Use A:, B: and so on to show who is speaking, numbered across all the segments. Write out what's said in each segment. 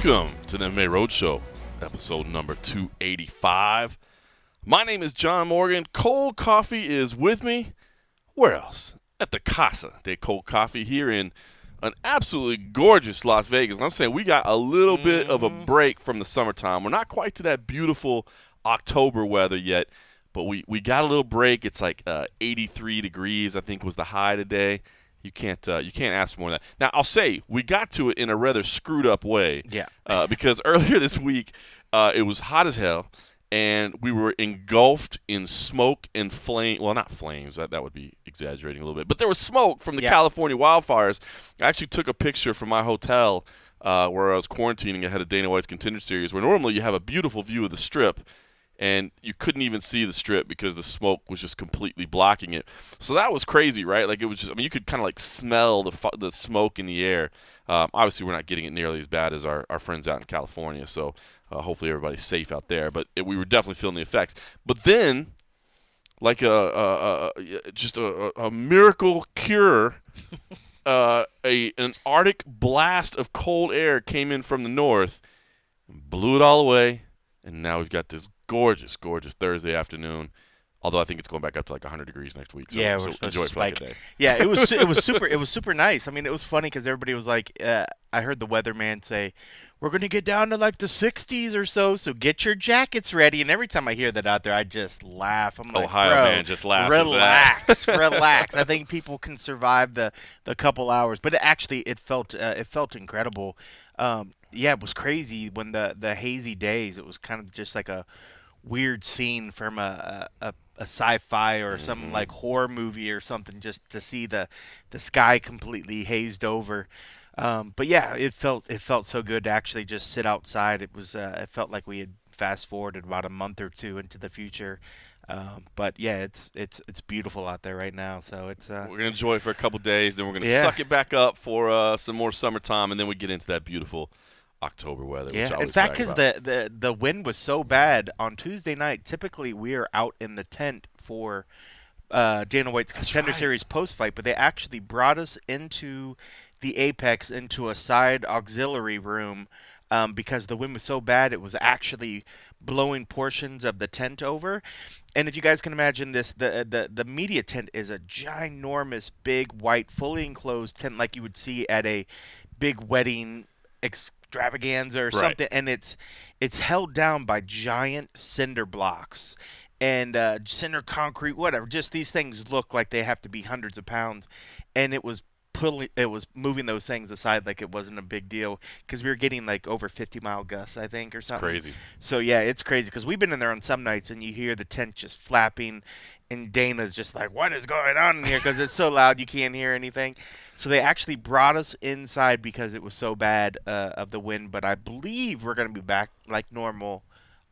A: Welcome to the MMA Roadshow, episode number 285. My name is John Morgan. Cold Coffee is with me. Where else? At the Casa de Cold Coffee here in an absolutely gorgeous Las Vegas. And I'm saying we got a little bit of a break from the summertime. We're not quite to that beautiful October weather yet, but we got a little break. It's like 83 degrees, I think, was the high today. You can't ask for more than that. Now, I'll say we got to it in a rather screwed up way.
B: Yeah.
A: Because earlier this week, it was hot as hell, and we were engulfed in smoke and flame. Well, not flames. That would be exaggerating a little bit. But there was smoke from the California wildfires. I actually took a picture from my hotel where I was quarantining ahead of Dana White's Contender Series, where normally you have a beautiful view of the Strip, and you couldn't even see the Strip because the smoke was just completely blocking it. So that was crazy, right? Like, it was just, I mean, you could kind of like smell the smoke in the air. Obviously, we're not getting it nearly as bad as our friends out in California, so hopefully everybody's safe out there. But we were definitely feeling the effects. But then, like just a miracle cure, an Arctic blast of cold air came in from the north, blew it all away, and now we've got this gorgeous, gorgeous Thursday afternoon. Although I think it's going back up to like 100 degrees next week. So,
B: yeah,
A: so enjoy it for like a day.
B: Yeah, it was super nice. I mean, it was funny because everybody was like, I heard the weatherman say, we're going to get down to like the 60s or so get your jackets ready. And every time I hear that out there, I just laugh. I'm like,
A: Ohio
B: bro,
A: man just laughs.
B: Relax, relax. I think people can survive the couple hours, but it felt incredible. Yeah, it was crazy when the hazy days. It was kind of just like a weird scene from a sci-fi or some like horror movie or something, just to see the sky completely hazed over. But yeah, it felt so good to actually just sit outside. It felt like we had fast forwarded about a month or two into the future. But yeah, it's beautiful out there right now. So it's
A: we're gonna enjoy it for a couple days, then we're gonna suck it back up for some more summertime, and then we get into that beautiful October weather.
B: Yeah,
A: which I
B: in fact, because the wind was so bad on Tuesday night. Typically, we are out in the tent for Dana White's Contender Series post-fight, but they actually brought us into the Apex, into a side auxiliary room, because the wind was so bad it was actually blowing portions of the tent over. And if you guys can imagine this, the media tent is a ginormous, big, white, fully enclosed tent like you would see at a big wedding extravaganza or something, and it's held down by giant cinder blocks and cinder concrete, whatever. Just these things look like they have to be hundreds of pounds, and it was moving those things aside like it wasn't a big deal, because we were getting like over 50-mile gusts, I think, or something.
A: It's crazy.
B: So yeah, it's crazy because we've been in there on some nights and you hear the tent just flapping, and Dana's just like, what is going on in here? Because it's so loud you can't hear anything. So they actually brought us inside because it was so bad of the wind. But I believe we're going to be back like normal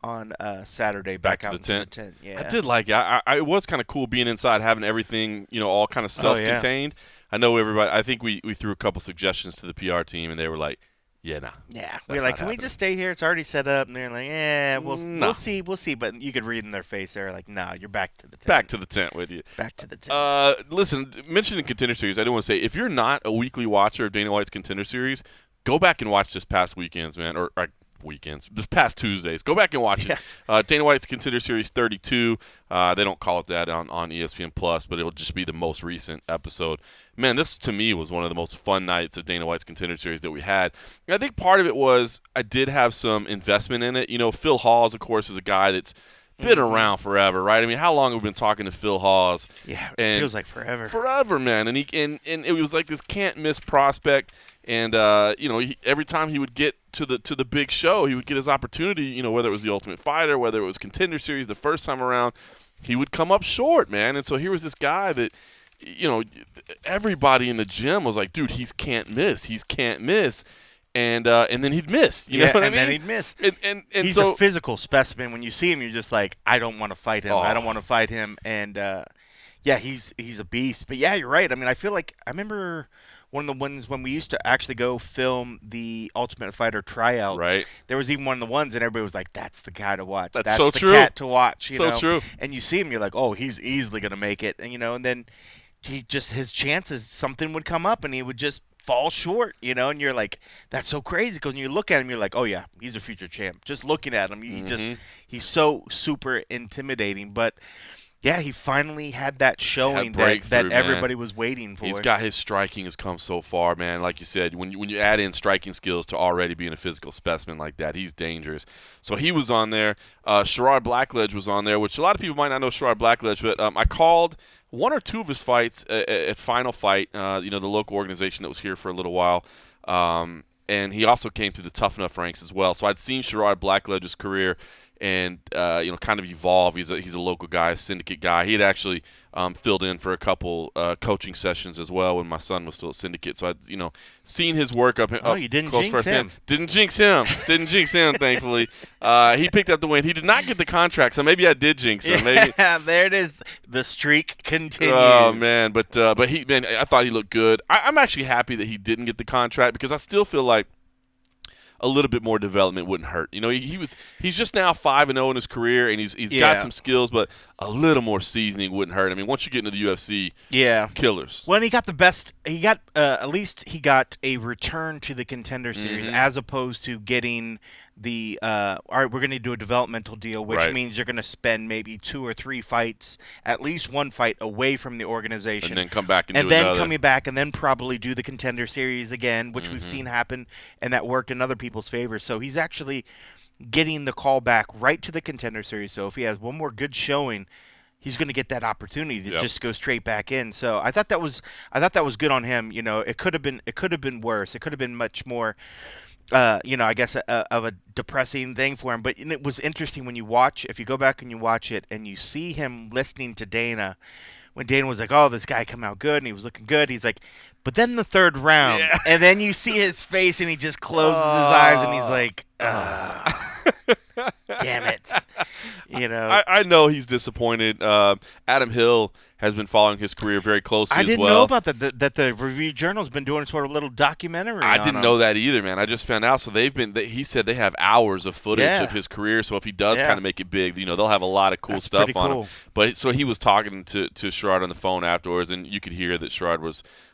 B: on Saturday, back out to the tent. Yeah.
A: I did like it. It was kind of cool being inside, having everything, all kind of self-contained. I know everybody. I think we threw a couple suggestions to the PR team, and they were like, "Yeah, nah."
B: Yeah, we were like, "Can we just stay here? It's already set up." And they're like, "Yeah, we'll see." But you could read in their face, they're like, "No, you're back to the tent."
A: Back to the tent with you.
B: Back to the tent.
A: Listen, mentioning Contender Series, I do want to say, if you're not a weekly watcher of Dana White's Contender Series, go back and watch this past weekends, man, or this past Tuesdays. Go back and watch it. Dana White's Contender Series 32. They don't call it that on ESPN Plus, but it'll just be the most recent episode. Man, this to me was one of the most fun nights of Dana White's Contender Series that we had. And I think part of it was I did have some investment in it. Phil Hawes, of course, is a guy that's been around forever, right? I mean, how long have we been talking to Phil Hawes?
B: Yeah, it feels like forever.
A: Forever, man. And it was like this can't miss prospect. And every time he would get to the big show, he would get his opportunity. Whether it was the Ultimate Fighter, whether it was Contender Series the first time around, he would come up short, man. And so here was this guy that, everybody in the gym was like, dude, he's can't miss. And then he'd miss. You know what I mean?
B: And then he'd miss.
A: And
B: he's a physical specimen. When you see him, you're just like, I don't want to fight him. I don't want to fight him. And he's a beast. But yeah, you're right. I mean, I feel like I remember one of the ones when we used to actually go film the Ultimate Fighter tryouts.
A: Right.
B: There was even one of the ones, and everybody was like, "That's the guy to watch.
A: That's
B: so
A: the
B: true. Cat to watch."
A: So true.
B: And you see him, you're like, "Oh, he's easily gonna make it." And and then his chances, something would come up, and he would just fall short, and you're like, that's so crazy because when you look at him, you're like, oh yeah, he's a future champ. Just looking at him, he's so super intimidating. But yeah, he finally had that showing that everybody was waiting for.
A: He's got his striking has come so far, man. Like you said, when you add in striking skills to already being a physical specimen like that, he's dangerous. So he was on there. Sherrod Blackledge was on there, which a lot of people might not know Sherrod Blackledge, but I called one or two of his fights at Final Fight, the local organization that was here for a little while. And he also came through the Tough Enough ranks as well. So I'd seen Sherrod Blackledge's career and kind of evolve. He's a local guy, a syndicate guy. He had actually filled in for a couple coaching sessions as well when my son was still at syndicate. So I'd seen his work up.
B: Oh, you didn't jinx him.
A: Didn't jinx him. Didn't jinx him. Thankfully, he picked up the win. He did not get the contract, so maybe I did jinx him. Maybe.
B: Yeah, there it is. The streak continues.
A: Oh man, but I thought he looked good. I'm actually happy that he didn't get the contract because I still feel like a little bit more development wouldn't hurt. He's just now 5-0 in his career, and he's got some skills, but a little more seasoning wouldn't hurt. I mean, once you get into the UFC, killers.
B: Well, he got the best. He got at least he got a return to the Contender Series as opposed to getting the all right, we're going to do a developmental deal, which means you're going to spend maybe 2 or 3 fights, at least one fight away from the organization,
A: and then come back
B: and then coming back and then probably do the Contender Series again, which we've seen happen, and that worked in other people's favor. So he's actually getting the call back right to the Contender Series. So if he has one more good showing, he's going to get that opportunity to just go straight back in. So I thought that was good on him. It could have been worse. It could have been much more. I guess of a depressing thing for him. But it was interesting when you watch, if you go back and you watch it and you see him listening to Dana, when Dana was like, oh, this guy come out good and he was looking good. He's like, but then the third round, and then you see his face and he just closes his eyes and he's like, damn it.
A: I know he's disappointed. Adam Hill has been following his career very closely as well.
B: I didn't know about that the Review Journal's been doing sort of a little documentary
A: I didn't know that either, man. I just found out. So he said they have hours of footage of his career. So if he does kind of make it big, they'll have a lot of cool stuff on him. But so he was talking to Sherrod on the phone afterwards, and you could hear that Sherrod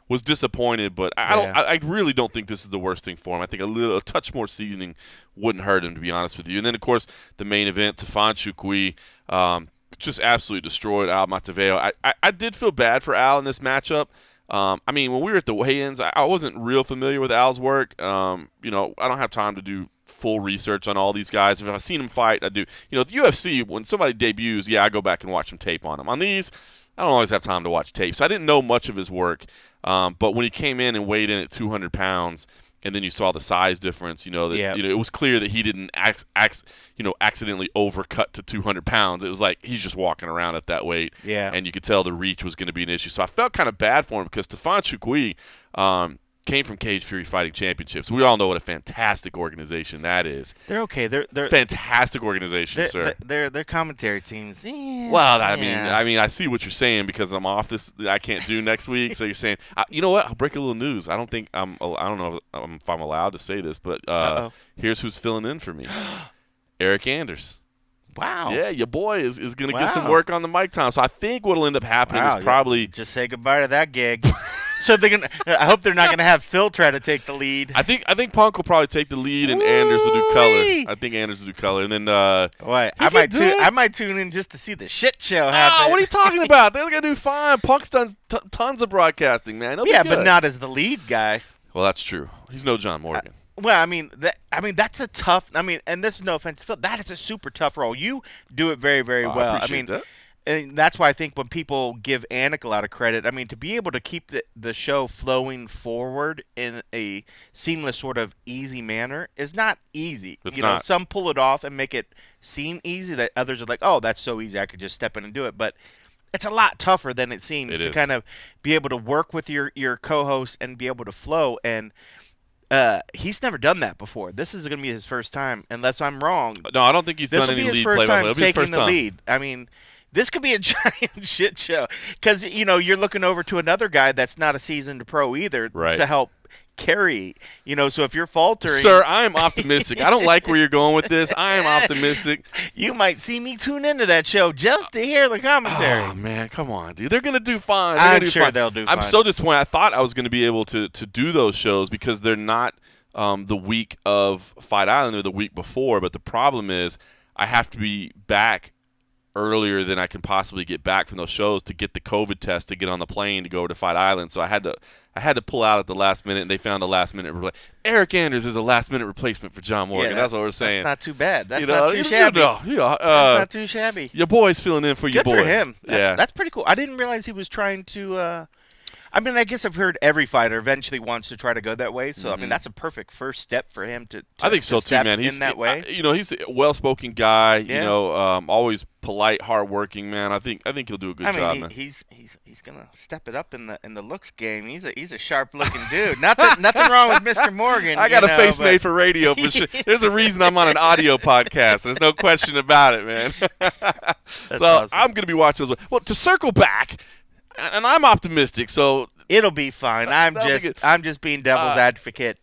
A: was disappointed, but I really don't think this is the worst thing for him. I think a touch more seasoning wouldn't hurt him, to be honest with you. And then, of course, the main event, Tafon Chukwi, just absolutely destroyed Al Mataveo. I did feel bad for Al in this matchup. I mean, when we were at the weigh-ins, I wasn't real familiar with Al's work. I don't have time to do full research on all these guys. If I've seen him fight, I do. The UFC, when somebody debuts, I go back and watch some tape on them. On these, I don't always have time to watch tape, so I didn't know much of his work. But when he came in and weighed in at 200 pounds, and then you saw the size difference, it was clear that he didn't accidentally overcut to 200 pounds. It was like he's just walking around at that weight, and you could tell the reach was going to be an issue. So I felt kind of bad for him because Tafon Chukwi came from Cage Fury Fighting Championships. We all know what a fantastic organization that is.
B: They're okay. They're
A: fantastic organization, sir.
B: Their commentary teams.
A: Well, I mean, I see what you're saying because I'm off this. I can't do next week. So you're saying, you know what? I'll break a little news. I don't know if I'm allowed to say this, but here's who's filling in for me: Eric Anders.
B: Wow.
A: Yeah, your boy is going to get some work on the mic time. So I think what'll end up happening is probably
B: just say goodbye to that gig. So I hope they're not gonna have Phil try to take the lead.
A: I think Punk will probably take the lead, and Anders will do color. I think Anders will do color, and then
B: what? I might tune in just to see the shit show happen.
A: What are you talking about? They're gonna do fine. Punk's done tons of broadcasting, man.
B: Yeah, but not as the lead guy.
A: Well, that's true. He's no John Morgan.
B: Well, that's a tough. And this is no offense to Phil. That is a super tough role. You do it very, very well.
A: I appreciate that.
B: And that's why I think when people give Anik a lot of credit, to be able to keep the show flowing forward in a seamless sort of easy manner is not easy.
A: It's not.
B: Some pull it off and make it seem easy. That others are like, oh, that's so easy, I could just step in and do it. But it's a lot tougher than it seems to kind of be able to work with your co-host and be able to flow. And he's never done that before. This is going to be his first time, unless I'm wrong.
A: No, I don't think he's done any lead play.
B: This will be his first time taking the lead. This could be a giant shit show because, you're looking over to another guy that's not a seasoned pro either to help carry. So if you're faltering,
A: Sir, I am optimistic. I don't like where you're going with this. I am optimistic.
B: You might see me tune into that show just to hear the commentary.
A: Oh man, come on, dude. They're gonna do fine.
B: I'm sure they'll do fine.
A: I'm so disappointed. I thought I was gonna be able to do those shows because they're not the week of Fight Island. They're the week before. But the problem is I have to be back earlier than I can possibly get back from those shows to get the COVID test to get on the plane to go over to Fight Island. So I had to pull out at the last minute, and they found a last minute replacement. Eric Anders is a last minute replacement for John Morgan. That's what we're saying.
B: That's not too bad. That's not too shabby. That's not too shabby.
A: Your boy's filling in for your boy.
B: Good for him.
A: Yeah,
B: that's pretty cool. I didn't realize he was trying to. I guess I've heard every fighter eventually wants to try to go that way. So that's a perfect first step for him to
A: I think so too, man. He's
B: in that way.
A: He's a well-spoken guy. Yeah. Always polite, hardworking, man. I think he'll do a good job, man.
B: He's gonna step it up in the looks game. He's a sharp-looking dude. Nothing wrong with Mr. Morgan.
A: I got a face made for radio for sure. There's a reason I'm on an audio podcast. There's no question about it, man. So
B: awesome.
A: I'm gonna be watching those. Well, to circle back. And I'm optimistic, so
B: it'll be fine. I'm just being devil's advocate.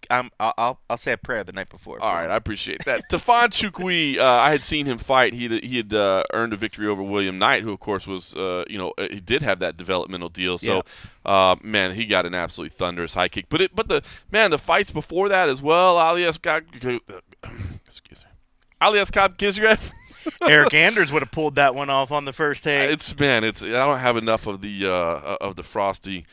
B: I'll say a prayer the night before.
A: All right, I appreciate that. Tafon Chukwi, I had seen him fight. He had earned a victory over William Knight, who of course was he did have that developmental deal. So man, he got an absolutely thunderous high kick. But the fights before that as well. Alias Kizriev.
B: Eric Anders would have pulled that one off on the first take.
A: I don't have enough of the Frosty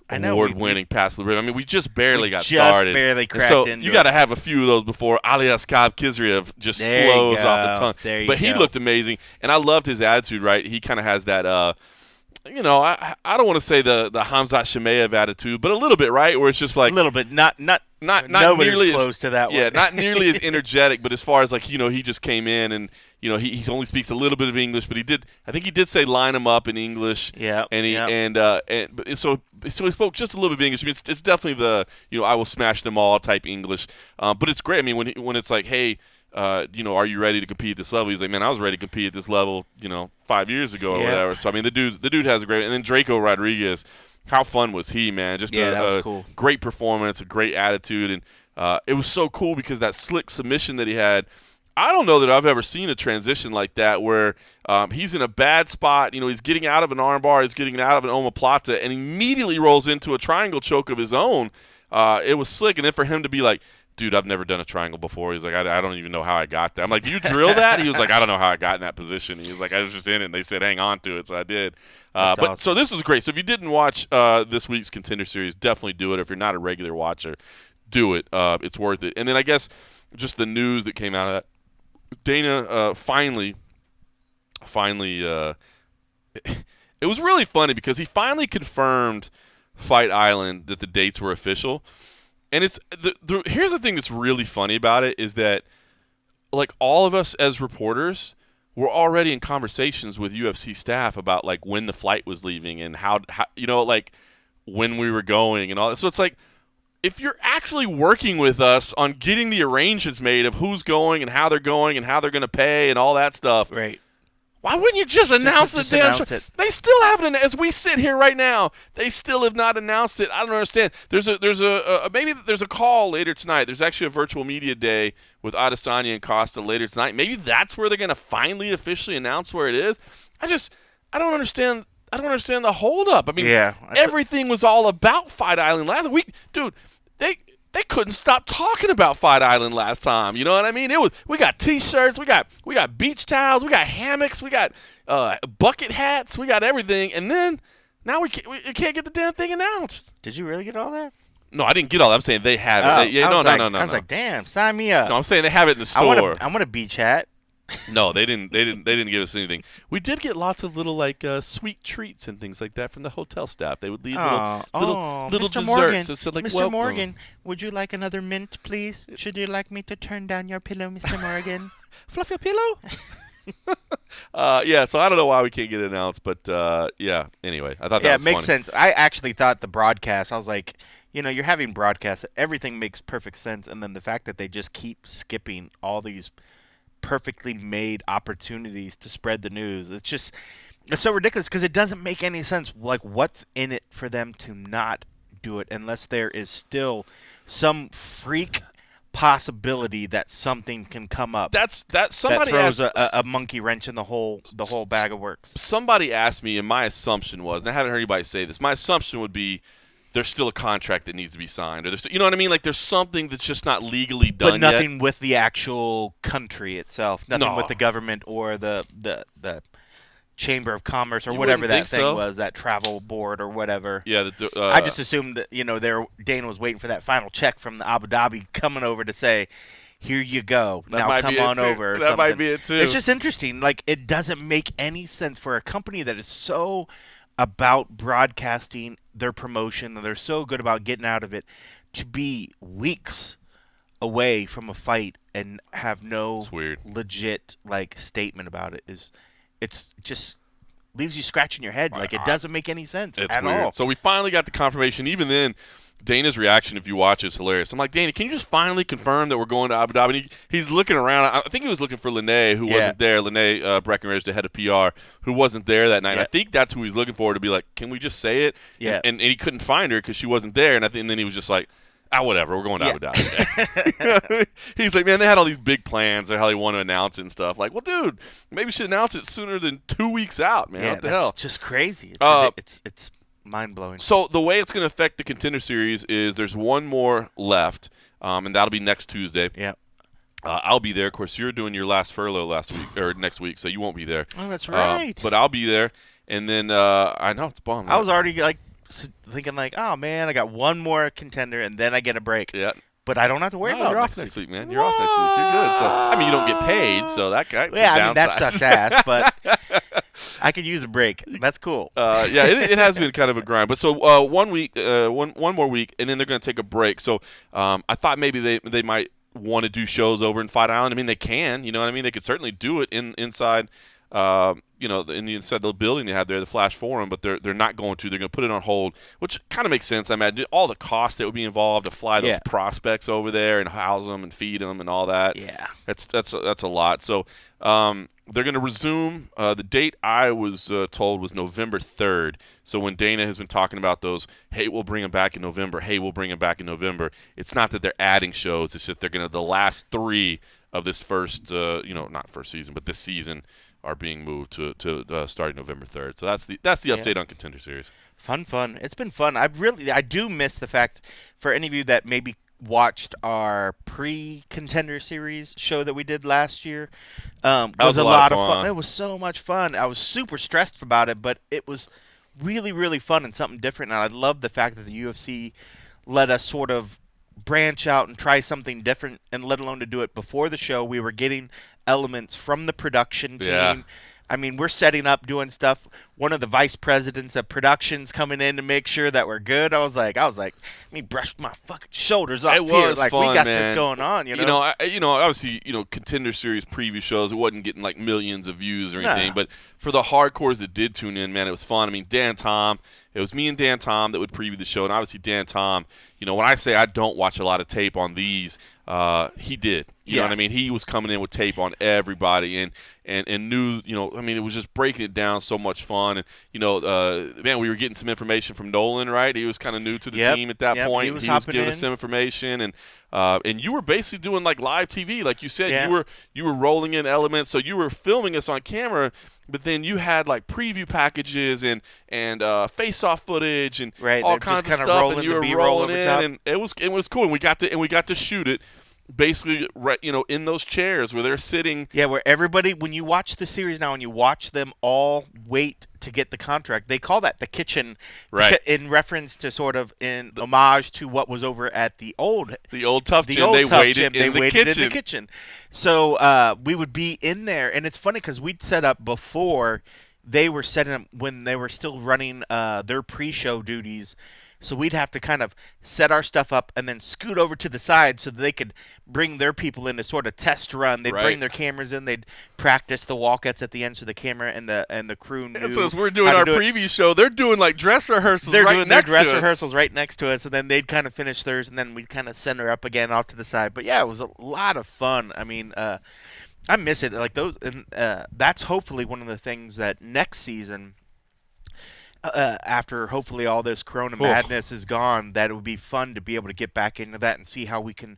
A: award-winning pass. I mean, we just barely got started.
B: Just barely cracked
A: so
B: into
A: you got to have a few of those before Alias Kizriev just flows off the tongue. But he looked amazing, and I loved his attitude. Right, he kind of has that. I don't want to say the Hamzat Shemaev attitude, but a little bit, right? Where it's just like
B: a little bit, not
A: nearly
B: close to that one.
A: Yeah, not nearly as energetic, but as far as like he just came in and he only speaks a little bit of English, but I think he did say line him up in English.
B: Yeah,
A: and so he spoke just a little bit of English. I mean, it's definitely the I will smash them all type English, but it's great. I mean, when it's like, hey. Are you ready to compete at this level? He's like, man, I was ready to compete at this level, 5 years ago or whatever. So I mean, the dude has a great. And then Draco Rodriguez, how fun was he, man? Just
B: that was cool.
A: Great performance, a great attitude, and it was so cool because that slick submission that he had. I don't know that I've ever seen a transition like that where he's in a bad spot. He's getting out of an armbar, he's getting out of an omoplata, and immediately rolls into a triangle choke of his own. It was slick, and then for him to be like, dude, I've never done a triangle before. He's like, I don't even know how I got that. I'm like, do you drill that? He was like, I don't know how I got in that position. He was like, I was just in it, and they said hang on to it, so I did. Awesome. So this was great. So if you didn't watch this week's Contender Series, definitely do it. If you're not a regular watcher, do it. It's worth it. And then I guess just the news that came out of that, Dana finally, it was really funny because he finally confirmed Fight Island that the dates were official. And it's here's the thing that's really funny about it is that, like, all of us as reporters were already in conversations with UFC staff about like when the flight was leaving and how like when we were going and all that. So it's like, if you're actually working with us on getting the arrangements made of who's going and how they're going and how they're going to pay and all that stuff,
B: right?
A: Why wouldn't you just announce the damn show?
B: It.
A: They still haven't. As we sit here right now, they still have not announced it. I don't understand. Maybe there's a call later tonight. There's actually a virtual media day with Adesanya and Costa later tonight. Maybe that's where they're going to finally officially announce where it is. I don't understand. I don't understand the holdup. I mean, everything was all about Fight Island last week, dude. They couldn't stop talking about Fight Island last time. You know what I mean? We got T-shirts, we got beach towels, we got hammocks, we got bucket hats, we got everything, and then now we can't get the damn thing announced.
B: Did you really get all that?
A: No, I didn't get all that. I'm saying they have it. No.
B: I was like, damn, sign me up.
A: No, I'm saying they have it in the store.
B: I want a beach hat.
A: No, they didn't give us anything. We did get lots of little like sweet treats and things like that from the hotel staff. They would leave little
B: Mr.
A: desserts.
B: Morgan,
A: That said, like,
B: Mr.
A: welcome.
B: Morgan, would you like another mint, please? Should you like me to turn down your pillow, Mr. Morgan?
A: Fluff your pillow? So I don't know why we can't get it announced, but anyway, I thought that was
B: it makes
A: funny.
B: sense. I actually thought the broadcast, I was like, you're having broadcasts, everything makes perfect sense, and then the fact that they just keep skipping all these perfectly made opportunities to spread the news. It's so ridiculous because it doesn't make any sense. Like, what's in it for them to not do it unless there is still some freak possibility that something can come up
A: Somebody
B: that throws
A: asked,
B: a monkey wrench in the whole bag of works.
A: somebody asked me, and my assumption was, and I haven't heard anybody say this, my assumption would be there's still a contract that needs to be signed, or you know what I mean? Like there's something that's just not legally done
B: But nothing
A: yet.
B: with the actual country itself. Nothing
A: No.
B: with the government or the Chamber of Commerce or
A: You
B: whatever
A: wouldn't
B: that
A: think
B: thing
A: so.
B: was, that travel board or whatever.
A: Yeah,
B: I just assumed that Dana was waiting for that final check from the Abu Dhabi coming over to say, "Here you go.
A: That
B: now
A: might
B: come
A: be it
B: on
A: too.
B: over." Or
A: That might
B: something.
A: be it too.
B: It's just interesting. Like it doesn't make any sense for a company that is so about broadcasting their promotion and they're so good about getting out of it to be weeks away from a fight and have no
A: It's weird.
B: legit like statement about it. It's just leaves you scratching your head. Like it doesn't make any sense
A: It's
B: at
A: weird.
B: all.
A: So we finally got the confirmation. Even then, Dana's reaction, if you watch, is hilarious. I'm like, Dana, can you just finally confirm that we're going to Abu Dhabi? And he's looking around. I think he was looking for Lene, who wasn't there. Lene Breckenridge, the head of PR, who wasn't there that night.
B: Yeah.
A: I think that's who he's looking for, to be like, can we just say it?
B: Yeah.
A: And he couldn't find her because she wasn't there. And then he was just like, whatever, we're going to Abu Dhabi. He's like, man, they had all these big plans of how they want to announce it and stuff. Like, well, dude, maybe we should announce it sooner than 2 weeks out, man.
B: Yeah,
A: What the
B: that's
A: hell?
B: just crazy. It's mind blowing.
A: So the way it's going to affect the Contender Series is there's one more left, and that'll be next Tuesday.
B: Yeah.
A: I'll be there. Of course, you're doing your last furlough next week, so you won't be there.
B: Oh, that's right.
A: But I'll be there, and then I know it's a bum.
B: I was already like thinking like, oh man, I got one more contender and then I get a break.
A: Yeah.
B: But I don't have to worry about
A: you're
B: it
A: off next week, man. You're off next week. You're good. So I mean, you don't get paid, so that guy.
B: Yeah, I mean that sucks ass, but I could use a break. That's cool.
A: Yeah, it has been kind of a grind. But so 1 week, one more week, and then they're going to take a break. So I thought maybe they might want to do shows over in Fight Island. I mean, they can. You know what I mean? They could certainly do it inside. In the inside the building they had there, the Flash Forum, but they're not going to. They're going to put it on hold, which kind of makes sense. I imagine all the costs that would be involved to fly those prospects over there and house them and feed them and all that.
B: Yeah,
A: that's a lot. So they're going to resume. The date I was told was November 3rd. So when Dana has been talking about those, hey, we'll bring them back in November. Hey, we'll bring them back in November. It's not that they're adding shows. It's just they're going to the last 3 of this first, not first season, but this season are being moved to starting November 3rd. So that's the update on Contender Series.
B: Fun. It's been fun. I do miss the fact, for any of you that maybe watched our pre-Contender Series show that we did last year, was a lot of fun. It was so much fun. I was super stressed about it, but it was really, really fun and something different. And I love the fact that the UFC let us sort of branch out and try something different, and let alone to do it before the show. We were getting elements from the production team.
A: Yeah.
B: I mean, we're setting up, doing stuff. One of the vice presidents of productions coming in to make sure that we're good. I was like, let me brush my fucking shoulders off
A: It
B: here.
A: was
B: Like,
A: fun,
B: we got
A: man.
B: this going on, you know?
A: Obviously, Contender Series preview shows, it wasn't getting like millions of views or anything,
B: Nah.
A: but for the hardcores that did tune in, man, it was fun. I mean, it was me and Dan Tom that would preview the show, and obviously Dan Tom, when I say I don't watch a lot of tape on these, he did. You know what I mean? He was coming in with tape on everybody and knew, it was just breaking it down, so much fun. And, man, we were getting some information from Nolan, right? He was kind of new to the team at that point.
B: He was
A: giving us some information, and you were basically doing like live TV, like you said.
B: Yeah.
A: You were rolling in elements, so you were filming us on camera, but then you had like preview packages and face-off footage and all kinds of stuff, and you were rolling in, and it was cool. And we got to shoot it basically right, in those chairs where they're sitting.
B: Yeah, where everybody, when you watch the series now and you watch them all wait to get the contract, they call that the kitchen,
A: right?
B: In reference to sort of in homage to what was over at the old
A: tough gym. They waited in the kitchen.
B: So we would be in there, and it's funny because we'd set up before they were setting up when they were still running their pre-show duties. So we'd have to kind of set our stuff up and then scoot over to the side so that they could bring their people in to sort of test run. They'd bring their cameras in. They'd practice the walkouts at the end so the camera and the crew knew.
A: And so as we're doing our preview show, they're doing like dress rehearsals.
B: They're doing their dress rehearsals right next to us, and then they'd kind of finish theirs, and then we'd kind of send her up again off to the side. But yeah, it was a lot of fun. I mean, I miss it. Like those, and that's hopefully one of the things that next season, after hopefully all this Corona
A: Oh,
B: madness is gone, that it would be fun to be able to get back into that and see how we can,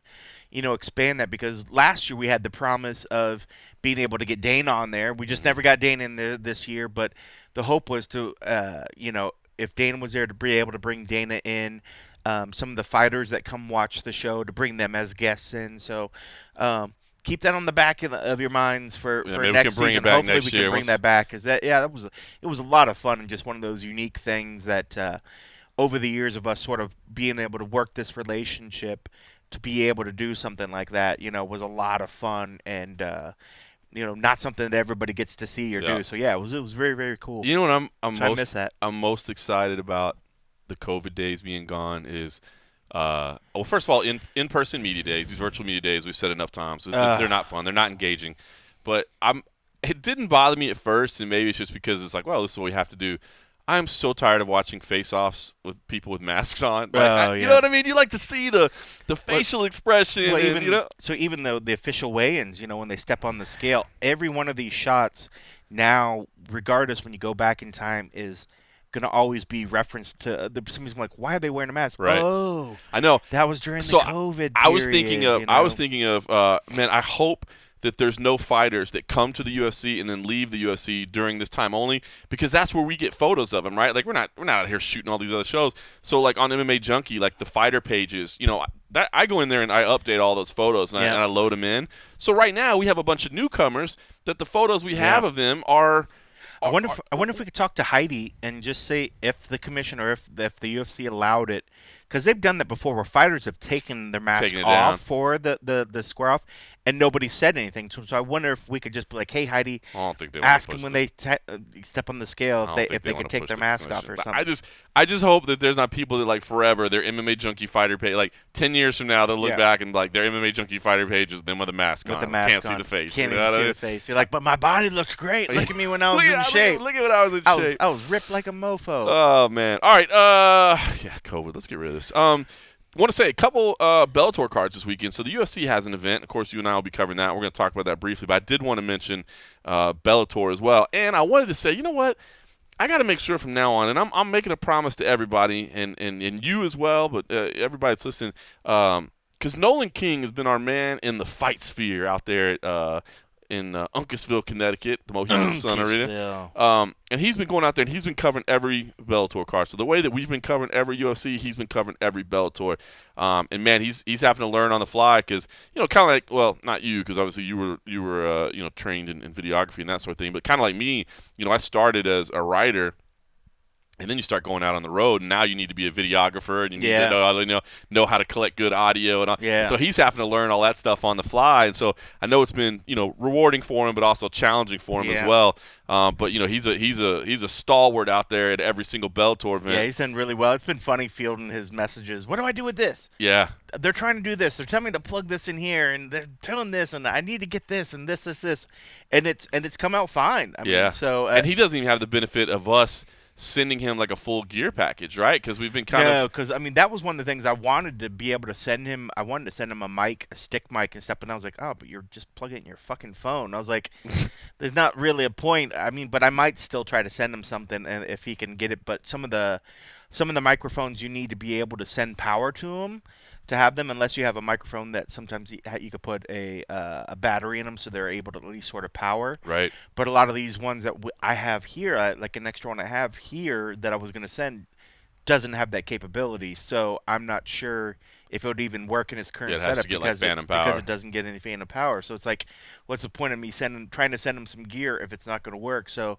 B: expand that. Because last year we had the promise of being able to get Dana on there. We just never got Dana in there this year, but the hope was to, if Dana was there, to be able to bring Dana in. Some of the fighters that come watch the show, to bring them as guests in. So keep that on the back of your minds for
A: maybe
B: next
A: we can bring
B: season.
A: it back
B: Hopefully
A: next
B: we can
A: year.
B: bring that back, because it was a lot of fun, and just one of those unique things that over the years of us sort of being able to work this relationship, to be able to do something like that, was a lot of fun, and not something that everybody gets to see or
A: Yeah.
B: do. So yeah, it was very, very cool.
A: You know what
B: I miss that.
A: I'm most excited about the COVID days being gone is, well, first of all, in-person media days, these virtual media days, we've said enough times, they're not fun, they're not engaging. But it didn't bother me at first, and maybe it's just because it's like, well, this is what we have to do. I'm so tired of watching face-offs with people with masks on. Like, you know what I mean? You like to see the facial expression.
B: Well,
A: and,
B: so even though the official weigh-ins, when they step on the scale, every one of these shots now, regardless when you go back in time, is going to always be referenced to somebody's like, why are they wearing a mask?
A: Right.
B: Oh,
A: I know.
B: that was during
A: So
B: the COVID period.
A: I was thinking of, man, I hope that there's no fighters that come to the UFC and then leave the UFC during this time only, because that's where we get photos of them, right? Like we're not out here shooting all these other shows. So like on MMA Junkie, like the fighter pages, that I go in there and I update all those photos and I load them in. So right now we have a bunch of newcomers that the photos we have of them are.
B: I wonder if we could talk to Heidi and just say if the commission or if the UFC allowed it, because they've done that before, where fighters have taken their mask off for the square off, and nobody said anything. So I wonder if we could just be like, hey Heidi,
A: I don't think they
B: ask them when they step on the scale if they could
A: can
B: take their mask off or something.
A: I just hope that there's not people that like forever their MMA Junkie fighter page, like 10 years from now they'll look back and like their MMA Junkie fighter page is them with a mask on. Can't see the face.
B: Can't even see the face. You're like, but my body looks great. Look at me when I was in shape.
A: Look at when I was in shape.
B: I was ripped like a mofo.
A: Oh man. All right. Yeah, COVID. Let's get rid of this. Want to say a couple Bellator cards this weekend. So the UFC has an event. Of course, you and I will be covering that. We're going to talk about that briefly. But I did want to mention Bellator as well. And I wanted to say, you know what? I got to make sure from now on, and I'm making a promise to everybody, and you as well, but everybody that's listening, because Nolan King has been our man in the fight sphere out there in Uncasville, Connecticut, the Mohegan Sun Arena. And he's been going out there, and he's been covering every Bellator card. So the way that we've been covering every UFC, he's been covering every Bellator. And man, he's having to learn on the fly because, kind of like, well, not you, because obviously you were trained in videography and that sort of thing, but kind of like me, I started as a writer. And then you start going out on the road, and now you need to be a videographer, and you need to know how to collect good audio, and all.
B: Yeah.
A: So he's having to learn all that stuff on the fly, and so I know it's been rewarding for him, but also challenging for him as well. But he's a stalwart out there at every single Bellator event.
B: Yeah, he's done really well. It's been funny fielding his messages. What do I do with this?
A: Yeah.
B: They're trying to do this. They're telling me to plug this in here, and they're telling this, and I need to get this, and this, and it's come out fine. I mean, so
A: and he doesn't even have the benefit of us sending him like a full gear package, right? Because we've been
B: because that was one of the things I wanted to be able to send him. I wanted to send him a mic, a stick mic and stuff, and I was like, oh, but you're just plugging it in your fucking phone. I was like, there's not really a point. I mean, but I might still try to send him something, and if he can get it. But some of the microphones, you need to be able to send power to them to have them, unless you have a microphone that sometimes you could put a battery in them, so they're able to at least sort of power.
A: Right.
B: But a lot of these ones that I have here, like an extra one I have here that I was going to send, doesn't have that capability. So I'm not sure if it would even work in its current setup
A: because
B: it doesn't get any phantom power. So it's like, what's the point of me trying to send him some gear if it's not going to work? So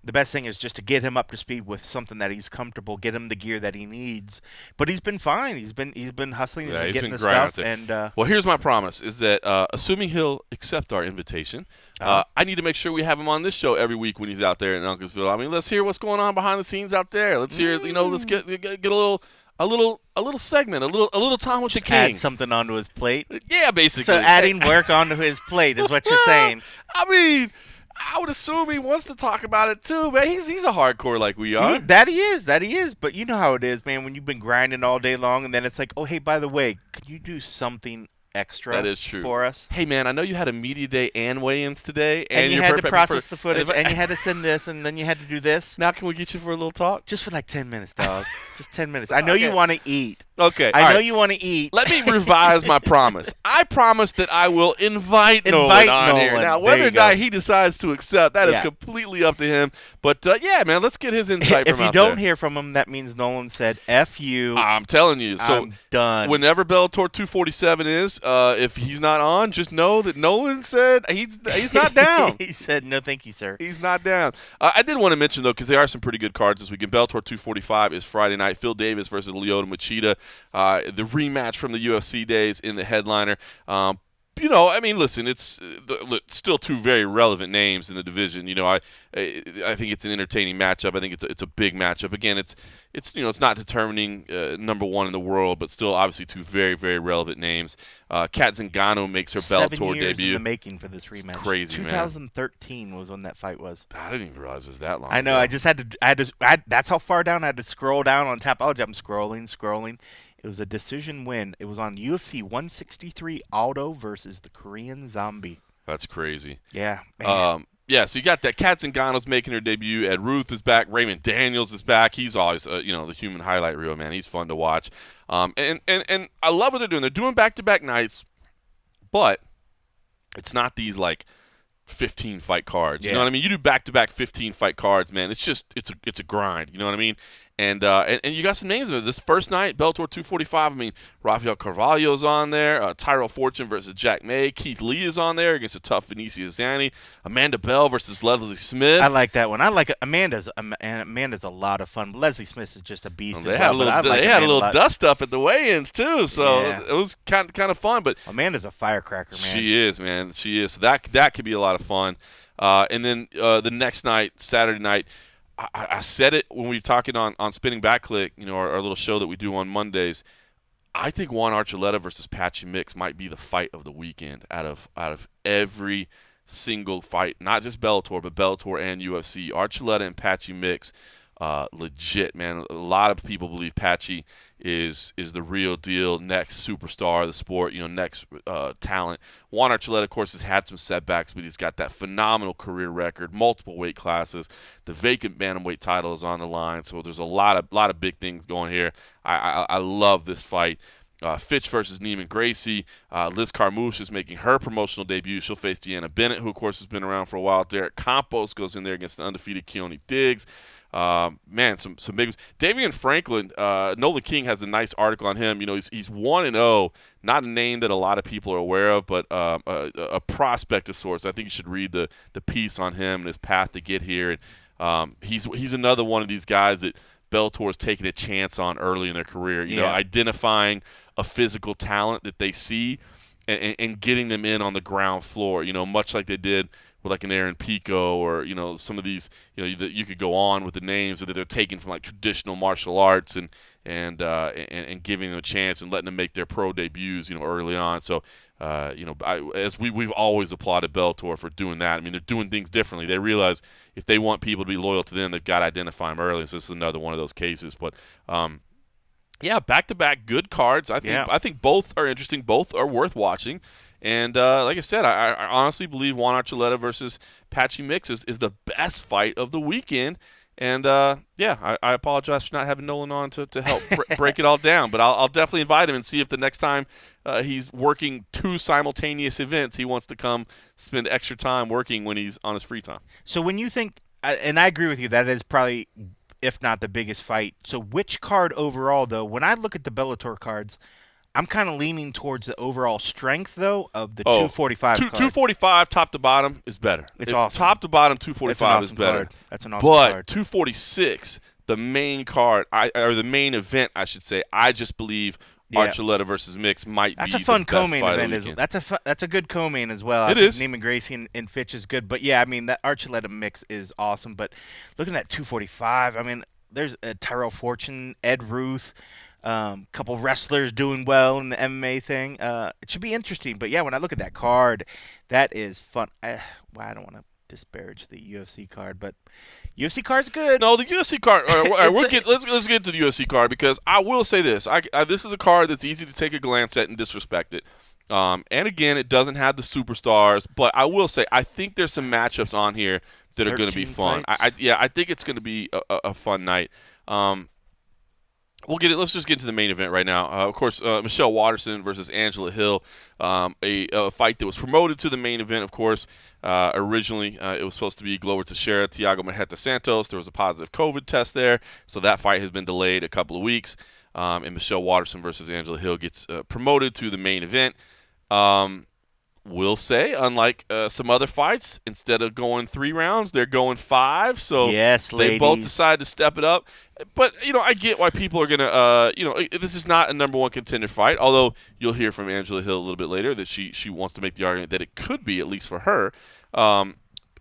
B: the best thing is just to get him up to speed with something that he's comfortable, get him the gear that he needs. But he's been fine. He's been hustling,
A: he's
B: getting
A: been
B: the stuff.
A: And well, here's my promise: is that assuming he'll accept our invitation, I need to make sure we have him on this show every week when he's out there in Uncasville. I mean, let's hear what's going on behind the scenes out there. Let's hear, let's get a little segment, a little time with the king.
B: Add something onto his plate.
A: Yeah, basically.
B: So adding work onto his plate is what you're saying.
A: I mean, I would assume he wants to talk about it too, man. He's a hardcore like we are.
B: That he is. But you know how it is, man. When you've been grinding all day long, and then it's like, oh, hey, by the way, could you do something extra
A: That is true.
B: for us.
A: Hey, man, I know you had a media day and weigh-ins today.
B: And you had to process the footage, and you had to send this, and then you had to do this.
A: Now can we get you for a little talk?
B: Just for like 10 minutes, dog. Just 10 minutes. I know you want to eat.
A: Okay.
B: I know you want to eat.
A: Let me revise my promise. I promise that I will invite Nolan on here. Now, whether or not he decides to accept, that is completely up to him. But, yeah, man, let's get his insight
B: from
A: out there.
B: If you don't hear from him, that means Nolan said, F you.
A: I'm telling you. So
B: I'm done.
A: Whenever Bellator 247 is, if he's not on, just know that Nolan said he's not down.
B: He said, no, thank you, sir.
A: He's not down. I did want to mention, though, because there are some pretty good cards this weekend. Bellator 245 is Friday night. Phil Davis versus Lyoto Machida. The rematch from the UFC days in the headliner. I mean, listen, it's still two very relevant names in the division. I think it's an entertaining matchup. I think it's a big matchup. Again, it's not determining number one in the world, but still obviously two very, very relevant names. Kat Zingano makes her Bellator
B: 7 years
A: debut.
B: In the making for this rematch.
A: It's crazy,
B: 2013 was when that fight was.
A: I didn't even realize it was that long.
B: I know.
A: ago.
B: I just had to. That's how far down I had to scroll down on Tapology. I'm scrolling. It was a decision win. It was on UFC 163 Aldo versus the Korean Zombie.
A: That's crazy.
B: Yeah, man.
A: So you got that. Kat Zingano's making her debut. Ed Ruth is back. Raymond Daniels is back. He's always, the human highlight reel, man. He's fun to watch. And I love what they're doing. They're doing back-to-back nights, but it's not these, 15 fight cards. You know what I mean? You do back-to-back 15 fight cards, man. It's just it's a grind. You know what I mean? And you got some names in there. This first night, Bellator 245, I mean, Rafael Carvalho's on there. Tyrell Fortune versus Jack May. Keith Lee is on there against a tough Vinicius Zani. Amanda Bell versus Leslie Smith.
B: I like that one. I like it. Amanda's a lot of fun. Leslie Smith is just a beast.
A: They had a little dust up at the weigh-ins too, so it was kind of fun. But
B: Amanda's a firecracker, man.
A: She is, man. She is. So that could be a lot of fun. And then the next night, Saturday night, I said it when we were talking on Spinning Back Click, our little show that we do on Mondays. I think Juan Archuleta versus Patchy Mix might be the fight of the weekend out of every single fight, not just Bellator, but Bellator and UFC. Archuleta and Patchy Mix, legit, man. A lot of people believe Patchy is the real deal, next superstar of the sport, next talent. Juan Archuleta, of course, has had some setbacks, but he's got that phenomenal career record, multiple weight classes. The vacant bantamweight title is on the line, so there's a lot of big things going here. I love this fight. Fitch versus Neiman Gracie. Liz Carmouche is making her promotional debut. She'll face Deanna Bennett, who, of course, has been around for a while. Derek Campos goes in there against the undefeated Keone Diggs. Man, some big ones. Davian Franklin, Nolan King has a nice article on him. He's 1-0, not a name that a lot of people are aware of, but a prospect of sorts. I think you should read the piece on him and his path to get here. And he's another one of these guys that Bellator is taking a chance on early in their career. Identifying a physical talent that they see and getting them in on the ground floor. Much like they did with like an Aaron Pico or some of these that you could go on with the names that they're taking from like traditional martial arts and giving them a chance and letting them make their pro debuts early on. So we've always applauded Bellator for doing that. I mean, they're doing things differently. They realize if they want people to be loyal to them, they've got to identify them early. So this is another one of those cases. But back-to-back good cards. I think both are interesting. Both are worth watching. And like I said, I honestly believe Juan Archuleta versus Patchy Mix is the best fight of the weekend. And, I apologize for not having Nolan on to help break it all down. But I'll definitely invite him and see if the next time he's working two simultaneous events, he wants to come spend extra time working when he's on his free time.
B: So when you think – and I agree with you, that is probably, if not the biggest fight. So which card overall, though, when I look at the Bellator cards – I'm kind of leaning towards the overall strength, though, of the 245 card.
A: 245 top to bottom is better.
B: It's awesome.
A: Top to bottom 245 is better.
B: Card. That's an awesome card.
A: But 246, the main card, or the main event, I should say, I just believe Archuleta versus Mix might be the best fight of the weekend. That's a fun co-main event. That's a good co-main as well. I think Neiman Gracie and Fitch is good. But, yeah, I mean, that Archuleta Mix is awesome. But looking at 245, I mean, there's Tyrell Fortune, Ed Ruth, couple wrestlers doing well in the MMA thing. It should be interesting. But, yeah, when I look at that card, that is fun. I don't want to disparage the UFC card, but UFC card's good. No, the UFC card. All right, let's get to the UFC card because I will say this. This is a card that's easy to take a glance at and disrespect it. And again, it doesn't have the superstars, but I will say I think there's some matchups on here that are going to be
B: 13
A: fun.
B: fights.
A: I think it's going to be a fun night. Um, we'll get it. Let's just get into the main event right now. Of course, Michelle Waterson versus Angela Hill, a fight that was promoted to the main event. Of course, originally it was supposed to be Glover Teixeira, Thiago Marreta Santos. There was a positive COVID test there, so that fight has been delayed a couple of weeks. And Michelle Waterson versus Angela Hill gets promoted to the main event. Will say, unlike some other fights, instead of going 3 rounds, they're going 5. So
B: Yes,
A: they both
B: ladies.
A: decided to step it up. But, I get why people are going to, this is not a number 1 contender fight, although you'll hear from Angela Hill a little bit later that she wants to make the argument that it could be, at least for her.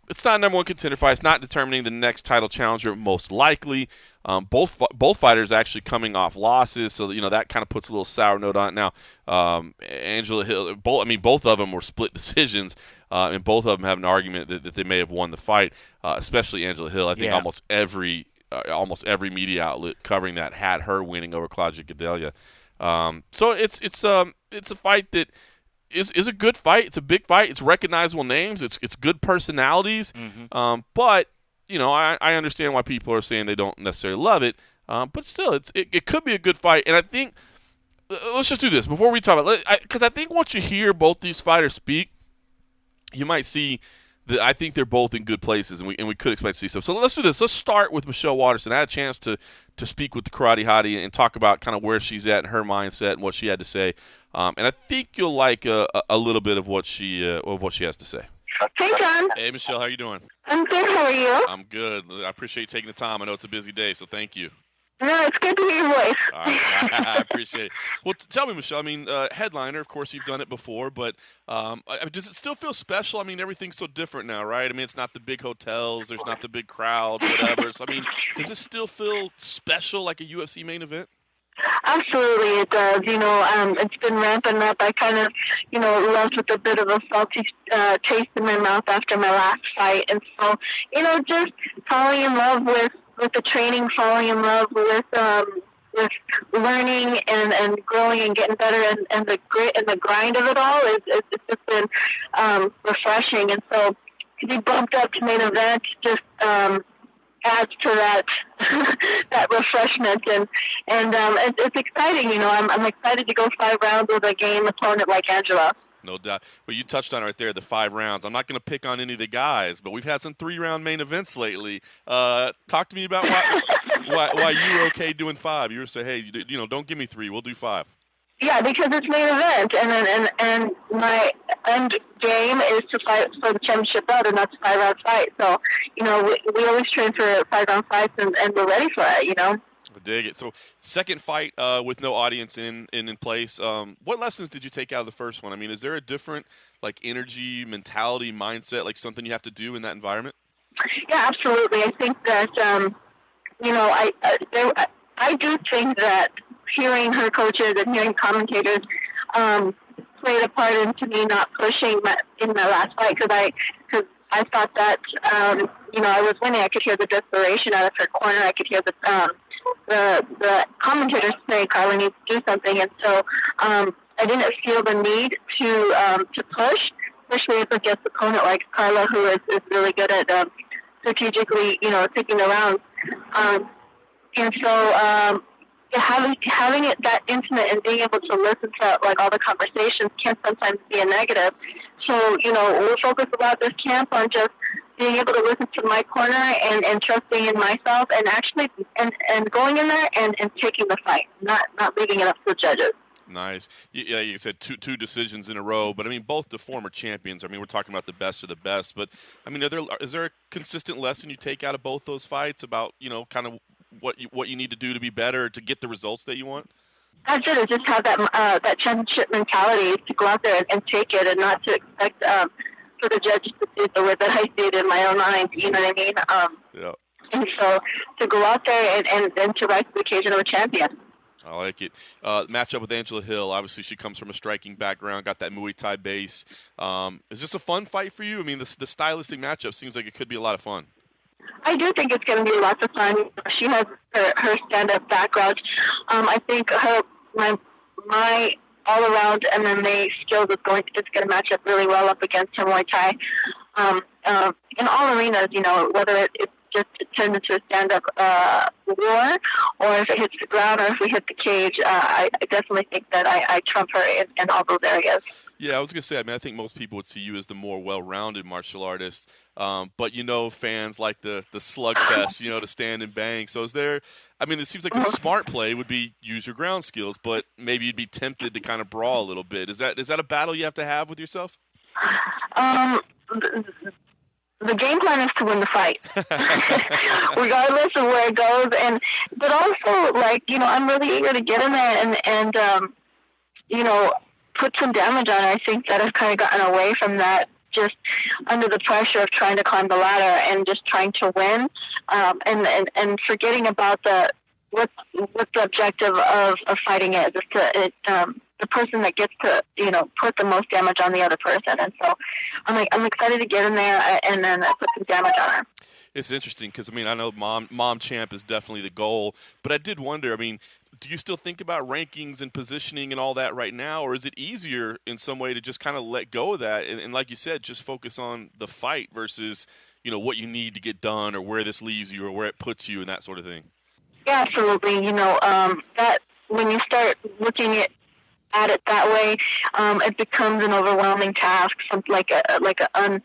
A: It's not a number 1 contender fight. It's not determining the next title challenger, most likely. Both fighters actually coming off losses, so that kind of puts a little sour note on it. Now, Angela Hill, both of them were split decisions, and both of them have an argument that they may have won the fight. Especially Angela Hill. I think
B: Yeah.
A: almost every media outlet covering that had her winning over Claudia Gadelha. So it's a fight that is a good fight. It's a big fight. It's recognizable names. It's good personalities.
B: Mm-hmm.
A: But I understand why people are saying they don't necessarily love it. But still, it could be a good fight. And I think let's just do this before we talk about it, because I think once you hear both these fighters speak, you might see that I think they're both in good places, and we could expect to see some. So let's do this. Let's start with Michelle Waterson. I had a chance to speak with the Karate Hottie and talk about kind of where she's at and her mindset and what she had to say. And I think you'll like a little bit of what she has to say.
C: Hey, John.
A: Hey, Michelle, how you doing?
C: I'm good. How are you?
A: I'm good. I appreciate you taking the time. I know it's a busy day, so thank you.
C: No, it's good to hear your voice.
A: All right, I appreciate it. Well, tell me, Michelle. I mean, headliner. Of course, you've done it before, but does it still feel special? I mean, everything's so different now, right? I mean, it's not the big hotels. There's not the big crowds, whatever. So, I mean, does it still feel special, like a UFC main event?
C: Absolutely, it does. It's been ramping up. I kind of, left with a bit of a salty taste in my mouth after my last fight, and so, just falling in love with the training, falling in love with learning and growing and getting better, and the grit and the grind of it all it's just been refreshing. And so to be bumped up to main event just adds to that that refreshment, and it's exciting. I'm excited to go 5 rounds with a game opponent like Angela.
A: No doubt. Well, you touched on it right there, the 5 rounds. I'm not going to pick on any of the guys, but we've had some 3-round main events lately. Talk to me about why you were okay doing 5. You were saying, hey, don't give me 3. We'll do 5.
C: Yeah, because it's main event, and my end game is to fight for the championship belt, and that's a 5-round fight. So, we always train for 5-round fights, and we're ready for it.
A: I dig it. So, second fight with no audience in place. What lessons did you take out of the first one? I mean, is there a different energy, mentality, mindset, something you have to do in that environment?
C: Yeah, absolutely. I think that I do think that hearing her coaches and hearing commentators played a part into me not pushing in my last fight, because I thought that I was winning. I could hear the desperation out of her corner. I could hear the commentators say Carla needs to do something, and so I didn't feel the need to push, especially against an opponent like Carla, who is really good at strategically taking the rounds, and so. Having it that intimate and being able to listen to all the conversations can sometimes be a negative. So we'll focus about this camp on just being able to listen to my corner and trusting in myself, and actually and going in there and taking the fight, not leaving it up to the judges.
A: Nice. Yeah, you said two decisions in a row, but I mean both the former champions. I mean we're talking about the best of the best, but I mean is there a consistent lesson you take out of both those fights about kind of what you need to do to be better to get the results that you want?
C: That's it. Is just have that championship mentality to go out there and take it, and not to expect for the judges to see it the way that I see it in my own mind. You know what I mean?
A: Yeah.
C: And so to go out there and to rise to the occasion of a champion.
A: I like it. Matchup with Angela Hill. Obviously, she comes from a striking background, got that Muay Thai base. Is this a fun fight for you? I mean, the stylistic matchup seems like it could be a lot of fun.
C: I do think it's going to be lots of fun. She has her stand-up background. I think my all around MMA skills is going to match up really well up against her Muay Thai. In all arenas, whether it just turns into a stand-up war, or if it hits the ground, or if we hit the cage, I definitely think that I trump her in all those areas.
A: Yeah, I was going to say, I think most people would see you as the more well-rounded martial artist, but fans like the slugfest, to stand and bang. So is there, it seems like the smart play would be use your ground skills, but maybe you'd be tempted to kind of brawl a little bit. Is that a battle you have to have with yourself?
C: The game plan is to win the fight, regardless of where it goes. But also, I'm really eager to get in there and put some damage on it. I think that I've kind of gotten away from that, just under the pressure of trying to climb the ladder and just trying to win, and forgetting about what the objective of fighting is to the person that gets to put the most damage on the other person. And so I'm excited to get in there and then put some damage on her.
A: It's interesting because I know mom champ is definitely the goal, but I did wonder, do you still think about rankings and positioning and all that right now, or is it easier in some way to just kind of let go of that and like you said, just focus on the fight versus what you need to get done or where this leaves you or where it puts you and that sort of thing?
C: Yeah, absolutely. That when you start looking at it that way, it becomes an overwhelming task, something like an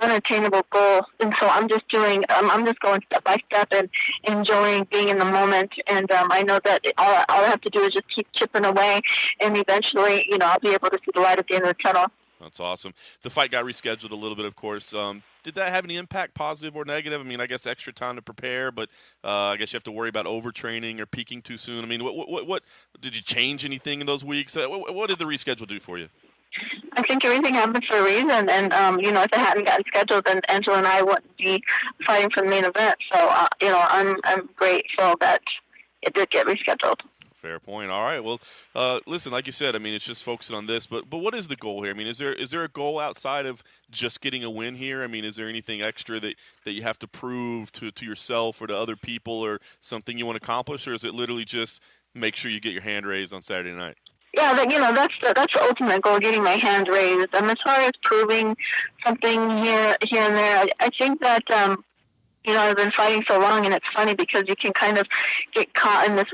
C: unattainable goal. And so I'm just going step by step and enjoying being in the moment. And I know that all I have to do is just keep chipping away, and eventually, I'll be able to see the light at the end of the tunnel.
A: That's awesome. The fight got rescheduled a little bit, of course. Did that have any impact, positive or negative? I guess extra time to prepare, but I guess you have to worry about overtraining or peaking too soon. What did you change anything in those weeks? What did the reschedule do for you?
C: I think everything happened for a reason, and if it hadn't gotten scheduled, then Angela and I wouldn't be fighting for the main event. So I'm grateful that it did get rescheduled.
A: Fair point. All right. Well, listen, like you said, it's just focusing on this. But what is the goal here? Is there a goal outside of just getting a win here? Is there anything extra that you have to prove to yourself or to other people, or something you want to accomplish, or is it literally just make sure you get your hand raised on Saturday night?
C: Yeah, that's the ultimate goal, getting my hand raised. As far as proving something here and there, I think that. I've been fighting so long, and it's funny because you can kind of get caught in this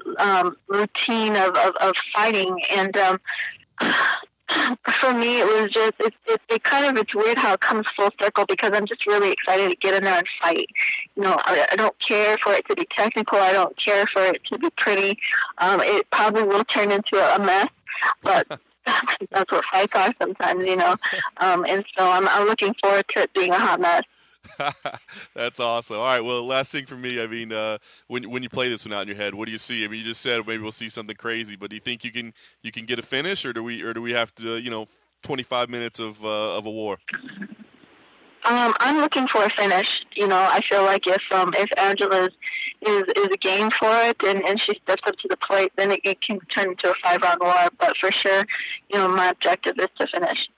C: routine of fighting. And for me, it was just it's weird how it comes full circle, because I'm just really excited to get in there and fight. I don't care for it to be technical. I don't care for it to be pretty. It probably will turn into a mess, but that's what fights are sometimes, And so I'm looking forward to it being a hot mess.
A: That's awesome. All right. Well, last thing for me, when you play this one out in your head, what do you see? You just said maybe we'll see something crazy, but do you think you can get a finish, or do we have to 25 minutes of a war?
C: I'm looking for a finish. I feel like if Angela is game for it and she steps up to the plate, then it can turn into a 5-round war. But for sure, my objective is to finish.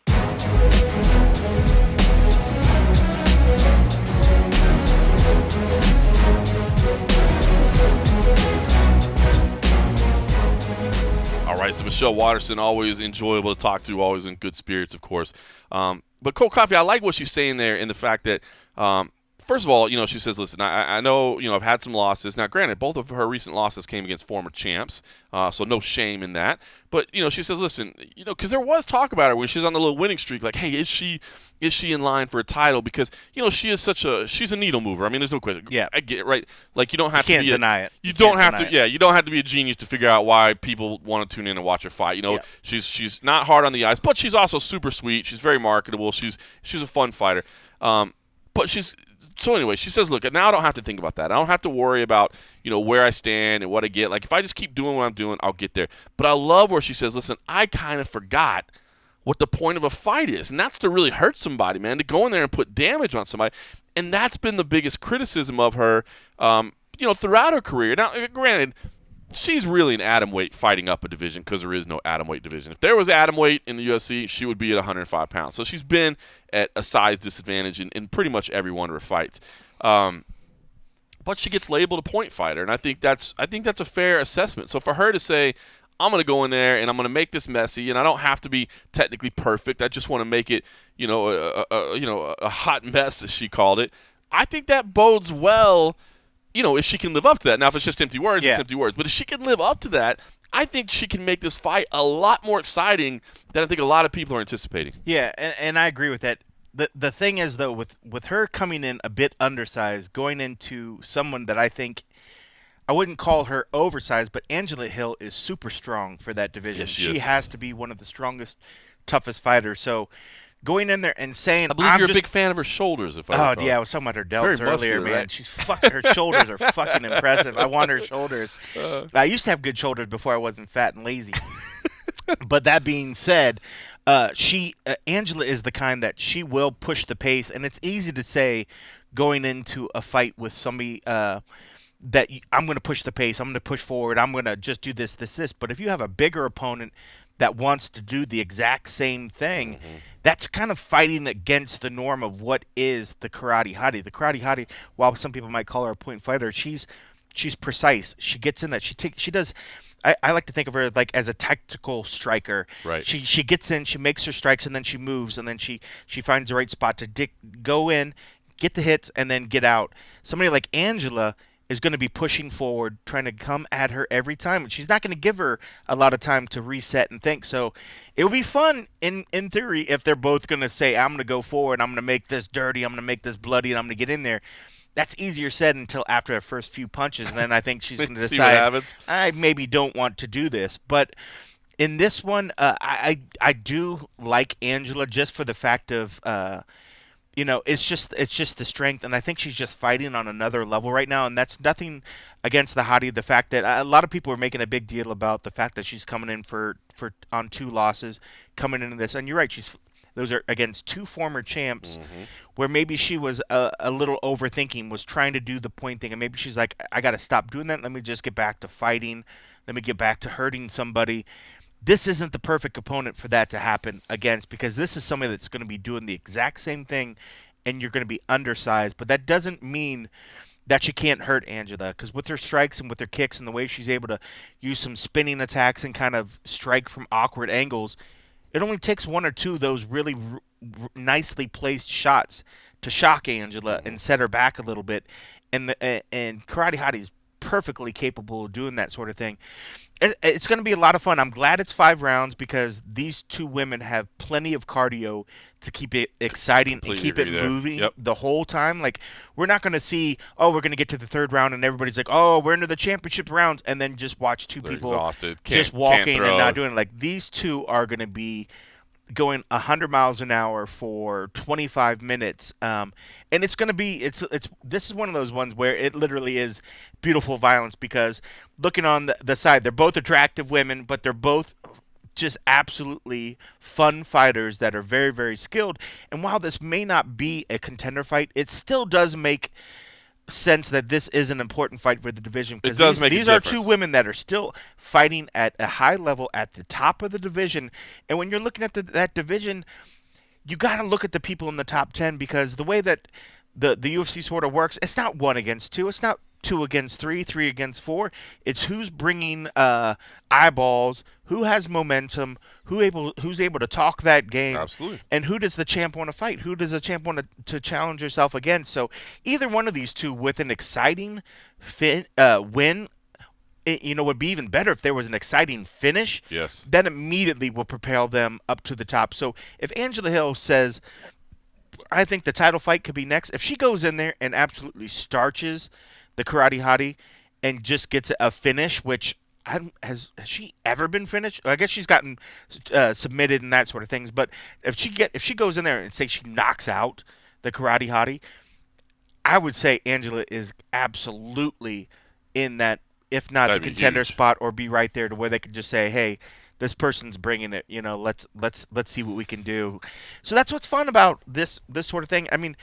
A: All right, so Michelle Waterson, always enjoyable to talk to, always in good spirits, of course. But Cold Coffee, I like what she's saying there in the fact that, first of all, she says, listen, I know, I've had some losses. Now, granted, both of her recent losses came against former champs, so no shame in that. But, she says, listen, because there was talk about her when she's on the little winning streak, like, hey, is she in line for a title? Because, she is she's a needle mover. There's no question.
B: Yeah.
A: I get it, right? Like, you don't have
B: you
A: to be
B: deny it.
A: You don't have to, you don't have to be a genius to figure out why people want to tune in and watch her fight.
B: Yeah.
A: She's not hard on the ice, but she's also super sweet. She's very marketable. She's a fun fighter. But so anyway, she says, look, now I don't have to think about that. I don't have to worry about, where I stand and what I get. Like, if I just keep doing what I'm doing, I'll get there. But I love where she says, listen, I kind of forgot what the point of a fight is. And that's to really hurt somebody, man, to go in there and put damage on somebody. And that's been the biggest criticism of her, throughout her career. Now, granted, she's really an atomweight fighting up a division because there is no atomweight division. If there was atomweight in the UFC, she would be at 105 pounds. So she's been at a size disadvantage in pretty much every one of her fights. But she gets labeled a point fighter, and I think that's a fair assessment. So for her to say, I'm going to go in there and I'm going to make this messy, and I don't have to be technically perfect. I just want to make it, a hot mess, as she called it. I think that bodes well, if she can live up to that. Now, if it's just empty words, it's empty words. But if she can live up to that, I think she can make this fight a lot more exciting than I think a lot of people are anticipating.
B: Yeah, and I agree with that. The thing is, though, with her coming in a bit undersized, going into someone that I think I wouldn't call her oversized, but Angela Hill is super strong for that division.
A: Yes,
B: she
A: is.
B: has to be one of the strongest, toughest fighters. So going in there and saying,
A: I believe you're a big fan of her shoulders, if I recall.
B: Yeah, I was talking about her delts
A: Very
B: earlier,
A: muscular,
B: man.
A: right?
B: She's fucking. Her shoulders are fucking impressive. I want her shoulders. I used to have good shoulders before I wasn't fat and lazy. But that being said, Angela is the kind that she will push the pace, and it's easy to say going into a fight with somebody that I'm going to push the pace, I'm going to push forward, I'm going to just do this. But if you have a bigger opponent that wants to do the exact same thing, that's kind of fighting against the norm of what is the karate hottie. The karate hottie, while some people might call her a point fighter, she's precise. She gets in that. She does. I like to think of her like as a tactical striker.
A: Right.
B: She gets in, she makes her strikes, and then she moves, and then she finds the right spot to go in, get the hits, and then get out. Somebody like Angela is going to be pushing forward, trying to come at her every time. And she's not going to give her a lot of time to reset and think. So it would be fun, in theory, if they're both going to say, I'm going to go forward, I'm going to make this dirty, I'm going to make this bloody, and I'm going to get in there. That's easier said until after the first few punches. And then I think she's going to decide, I maybe don't want to do this. But in this one, I do like Angela just for the fact of it's just the strength, and I think she's just fighting on another level right now, and that's nothing against the hottie. The fact that a lot of people are making a big deal about the fact that she's coming in for on 2 losses, coming into this, and you're right, those are against 2 former champs, where maybe she was a little overthinking, was trying to do the point thing, and maybe she's like, I got to stop doing that. Let me just get back to fighting. Let me get back to hurting somebody. This isn't the perfect opponent for that to happen against, because this is somebody that's going to be doing the exact same thing, and you're going to be undersized. But that doesn't mean that she can't hurt Angela, because with her strikes and with her kicks and the way she's able to use some spinning attacks and kind of strike from awkward angles, it only takes 1 or 2 of those really nicely placed shots to shock Angela and set her back a little bit. And Karate Hottie is perfectly capable of doing that sort of thing. It's going to be a lot of fun. I'm glad it's 5 rounds, because these 2 women have plenty of cardio to keep it exciting and keep it moving the whole time. Like, we're not going to see, we're going to get to the 3rd round and everybody's like, we're into the championship rounds, and then just watch 2 people
A: exhausted.
B: Just walking and not doing it. Like, these 2 are going to be going 100 miles an hour for 25 minutes, and it's going to be this is one of those ones where it literally is beautiful violence, because looking on the side, they're both attractive women, but they're both just absolutely fun fighters that are very, very skilled. And while this may not be a contender fight, it still does make sense that this is an important fight for the division, because these are 2 women that are still fighting at a high level at the top of the division. And when you're looking at that division, you got to look at the people in the top 10, because the way that the UFC sort of works, it's not 1 against 2, it's not 2 against 3, 3 against 4. It's who's bringing eyeballs, who has momentum, who's able to talk that game.
A: Absolutely.
B: And who does the champ want to fight? Who does the champ want to challenge herself against? So either one of these 2 with an exciting win, would be even better if there was an exciting finish.
A: Yes.
B: That immediately will propel them up to the top. So if Angela Hill says, I think the title fight could be next, if she goes in there and absolutely starches the Karate Hottie and just gets a finish, which has she ever been finished? I guess she's gotten submitted and that sort of things. But if she goes in there and say she knocks out the Karate Hottie, I would say Angela is absolutely in that, if not the contender spot, or be right there to where they can just say, hey, this person's bringing it. Let's see what we can do. So that's what's fun about this sort of thing. I mean,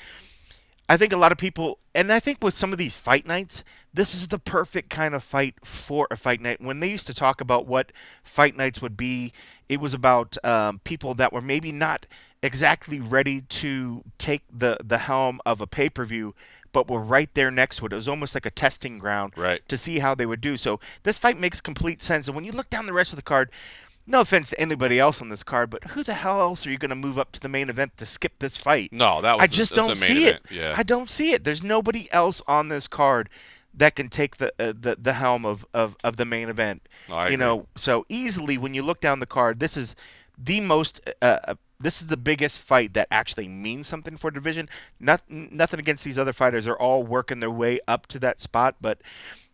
B: I think a lot of people, and I think with some of these fight nights, this is the perfect kind of fight for a fight night. When they used to talk about what fight nights would be, it was about people that were maybe not exactly ready to take the helm of a pay-per-view, but were right there next to it. It was almost like a testing ground to see how they would do. So this fight makes complete sense. And when you look down the rest of the card, no offense to anybody else on this card, but who the hell else are you going to move up to the main event to skip this fight?
A: No,
B: I just don't see it.
A: Yeah.
B: I don't see it. There's nobody else on this card that can take the helm of the main event.
A: No, I agree.
B: So easily when you look down the card, this is the most. This is the biggest fight that actually means something for division. Nothing against these other fighters; they're all working their way up to that spot, but.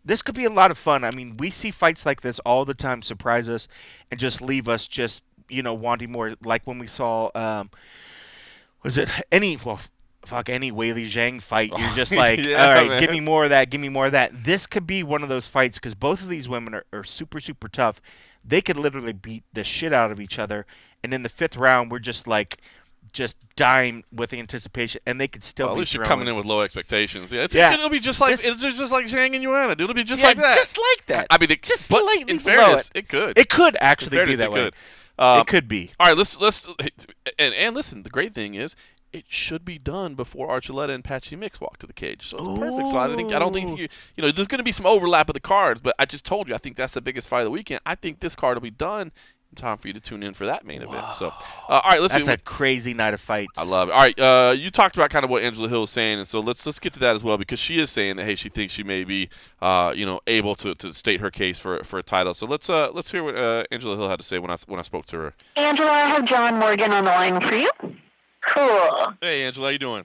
B: This could be a lot of fun. I mean, we see fights like this all the time surprise us and just leave us just, wanting more. Like when we saw, any Weili Zhang fight. You're just like, all right, man. Give me more of that. Give me more of that. This could be one of those fights because both of these women are super, super tough. They could literally beat the shit out of each other. And in the 5th round, we're just dying with anticipation, and they could still.
A: Well, at
B: be
A: least you're coming in with low expectations. Yeah, it'll be just like Zhang and Joanna. It'll be just like that.
B: Just like that.
A: I mean,
B: just slightly
A: in fairness, it could.
B: It could actually be that way. It could be.
A: All right, let's and listen. The great thing is, it should be done before Archuleta and Patchy Mix walk to the cage, so it's perfect. So I don't think there's going to be some overlap of the cards, but I just told you I think that's the biggest fight of the weekend. I think this card will be done. Time for you to tune in for that main event. So, all right, let's.
B: That's a crazy night of fights.
A: I love it. All right, you talked about kind of what Angela Hill is saying, and so let's get to that as well because she is saying that she thinks she may be able to state her case for a title. So let's hear what Angela Hill had to say when I spoke to her.
C: Angela, I have John Morgan on the line for you. Cool.
A: Hey, Angela, how you doing?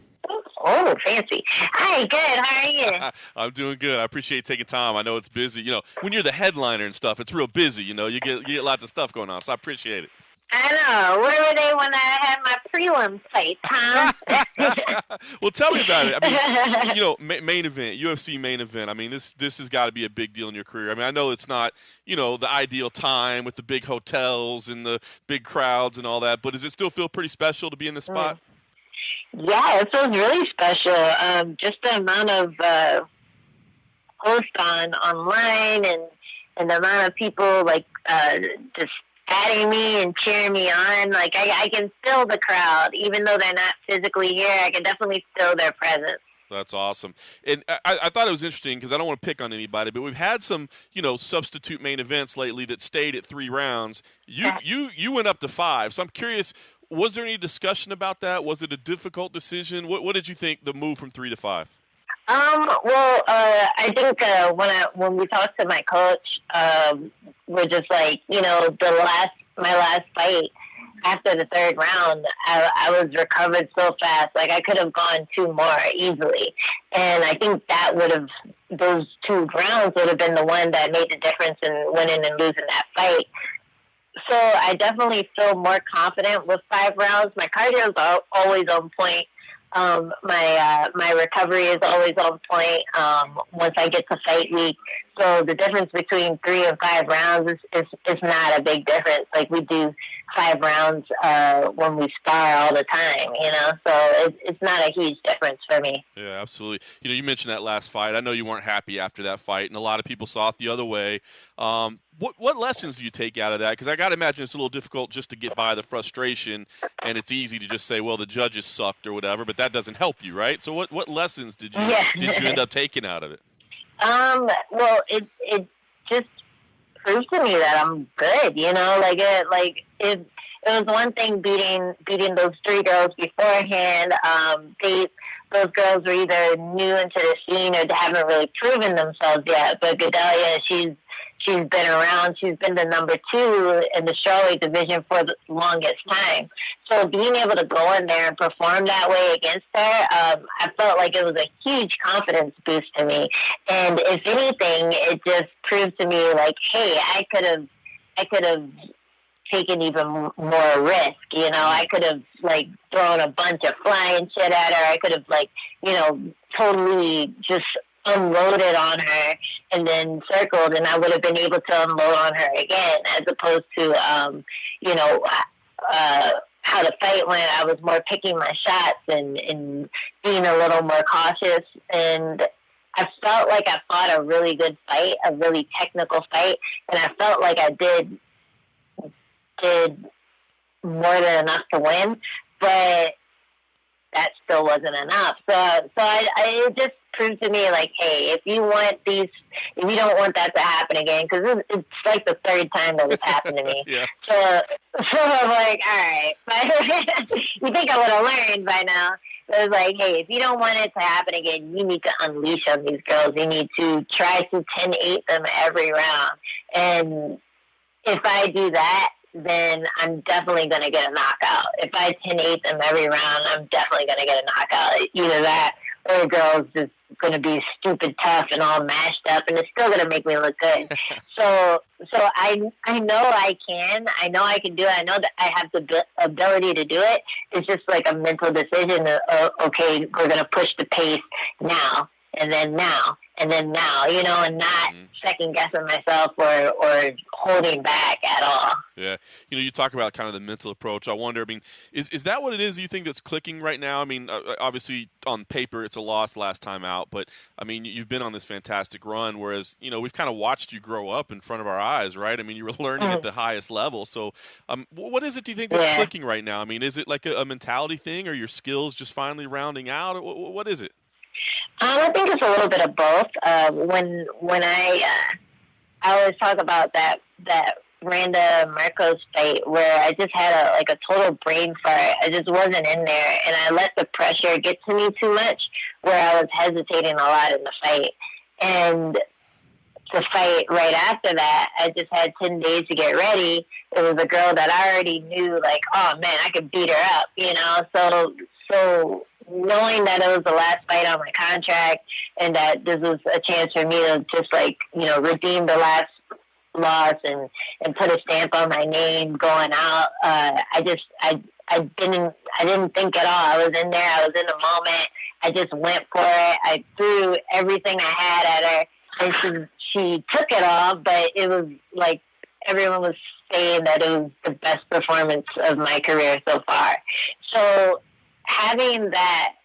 C: Oh, fancy. Hi, good. How are you?
A: I'm doing good. I appreciate you taking time. I know it's busy. When you're the headliner and stuff, it's real busy. You get lots of stuff going on, so I appreciate it.
C: I know. Where were they when I had my prelim fight, huh?
A: Well, tell me about it. I mean, main event, UFC main event. I mean, this has got to be a big deal in your career. I mean, I know it's not, the ideal time with the big hotels and the big crowds and all that, but does it still feel pretty special to be in this spot?
C: Yeah, it feels really special. Just the amount of posts online and the amount of people just adding me and cheering me on. Like I can feel the crowd, even though they're not physically here. I can definitely feel their presence.
A: That's awesome. And I thought it was interesting because I don't want to pick on anybody, but we've had some, substitute main events lately that stayed at 3 rounds. You went up to 5, so I'm curious. Was there any discussion about that? Was it a difficult decision? What did you think the move from 3 to 5?
C: Well, I think when we talked to my coach, we're just like, my last fight after the 3rd round, I was recovered so fast. Like I could have gone 2 more easily, and I think those 2 rounds would have been the one that made the difference in winning and losing that fight. So I definitely feel more confident with 5 rounds. My cardio is always on point. My recovery is always on point once I get to fight week. So the difference between 3 and 5 rounds is not a big difference. Like we do 5 rounds when we spar all the time, So it's not a huge difference for me.
A: Yeah, absolutely. You mentioned that last fight. I know you weren't happy after that fight, and a lot of people saw it the other way. What lessons do you take out of that? Because I got to imagine it's a little difficult just to get by the frustration, and it's easy to just say, well, the judges sucked or whatever, but that doesn't help you, right? So what lessons did you end up taking out of it?
C: Well, it just proves to me that I'm good, it was one thing beating those 3 girls beforehand. Those girls were either new into the scene or they haven't really proven themselves yet. But Gedalia, she's been around. She's been the number 2 in the strawweight division for the longest time. So being able to go in there and perform that way against her, I felt like it was a huge confidence boost to me. And if anything, it just proved to me like, hey, I could have taken even more risk, I could have thrown a bunch of flying shit at her. I could have totally just unloaded on her and then circled, and I would have been able to unload on her again, as opposed to how the fight went. I was more picking my shots and being a little more cautious, and I felt like I fought a really good fight, a really technical fight, and I felt like I did more than enough to win, but that still wasn't enough. So it just
D: proved to me, like, hey, if you don't want that to happen again, because it's like the third time that it's happened to me.
A: Yeah.
D: So I'm like, all right. You think I would have learned by now. So it was like, hey, if you don't want it to happen again, you need to unleash on these girls. You need to try to 10-8 them every round. And if I do that, then I'm definitely going to get a knockout. If I 10-8 them every round, I'm definitely going to get a knockout. Either that or the girl's just going to be stupid tough and all mashed up, and it's still going to make me look good. So I know I can. I know I can do it. I know that I have the ability to do it. It's just like a mental decision. Okay, we're going to push the pace now, and then now, and then now, and not second guessing myself or holding back at all.
A: Yeah. You talk about kind of the mental approach. I wonder, is that what it is you think that's clicking right now? Obviously on paper it's a loss last time out, but you've been on this fantastic run, whereas, we've kind of watched you grow up in front of our eyes, right? You were learning at the highest level. So what is it do you think that's clicking right now? Is it like a mentality thing, or your skills just finally rounding out? What is it?
D: I think it's a little bit of both. When I always talk about that Randa Marcos fight where I just had a total brain fart. I just wasn't in there, and I let the pressure get to me too much, where I was hesitating a lot in the fight. And the fight right after that, I just had 10 days to get ready. It was a girl that I already knew, like, oh man, I could beat her up, So knowing that it was the last fight on my contract and that this was a chance for me to just redeem the last loss and put a stamp on my name going out, I didn't think at all. I was in there. I was in the moment. I just went for it. I threw everything I had at her, and she took it all. But it was like everyone was saying that it was the best performance of my career so far. So having that,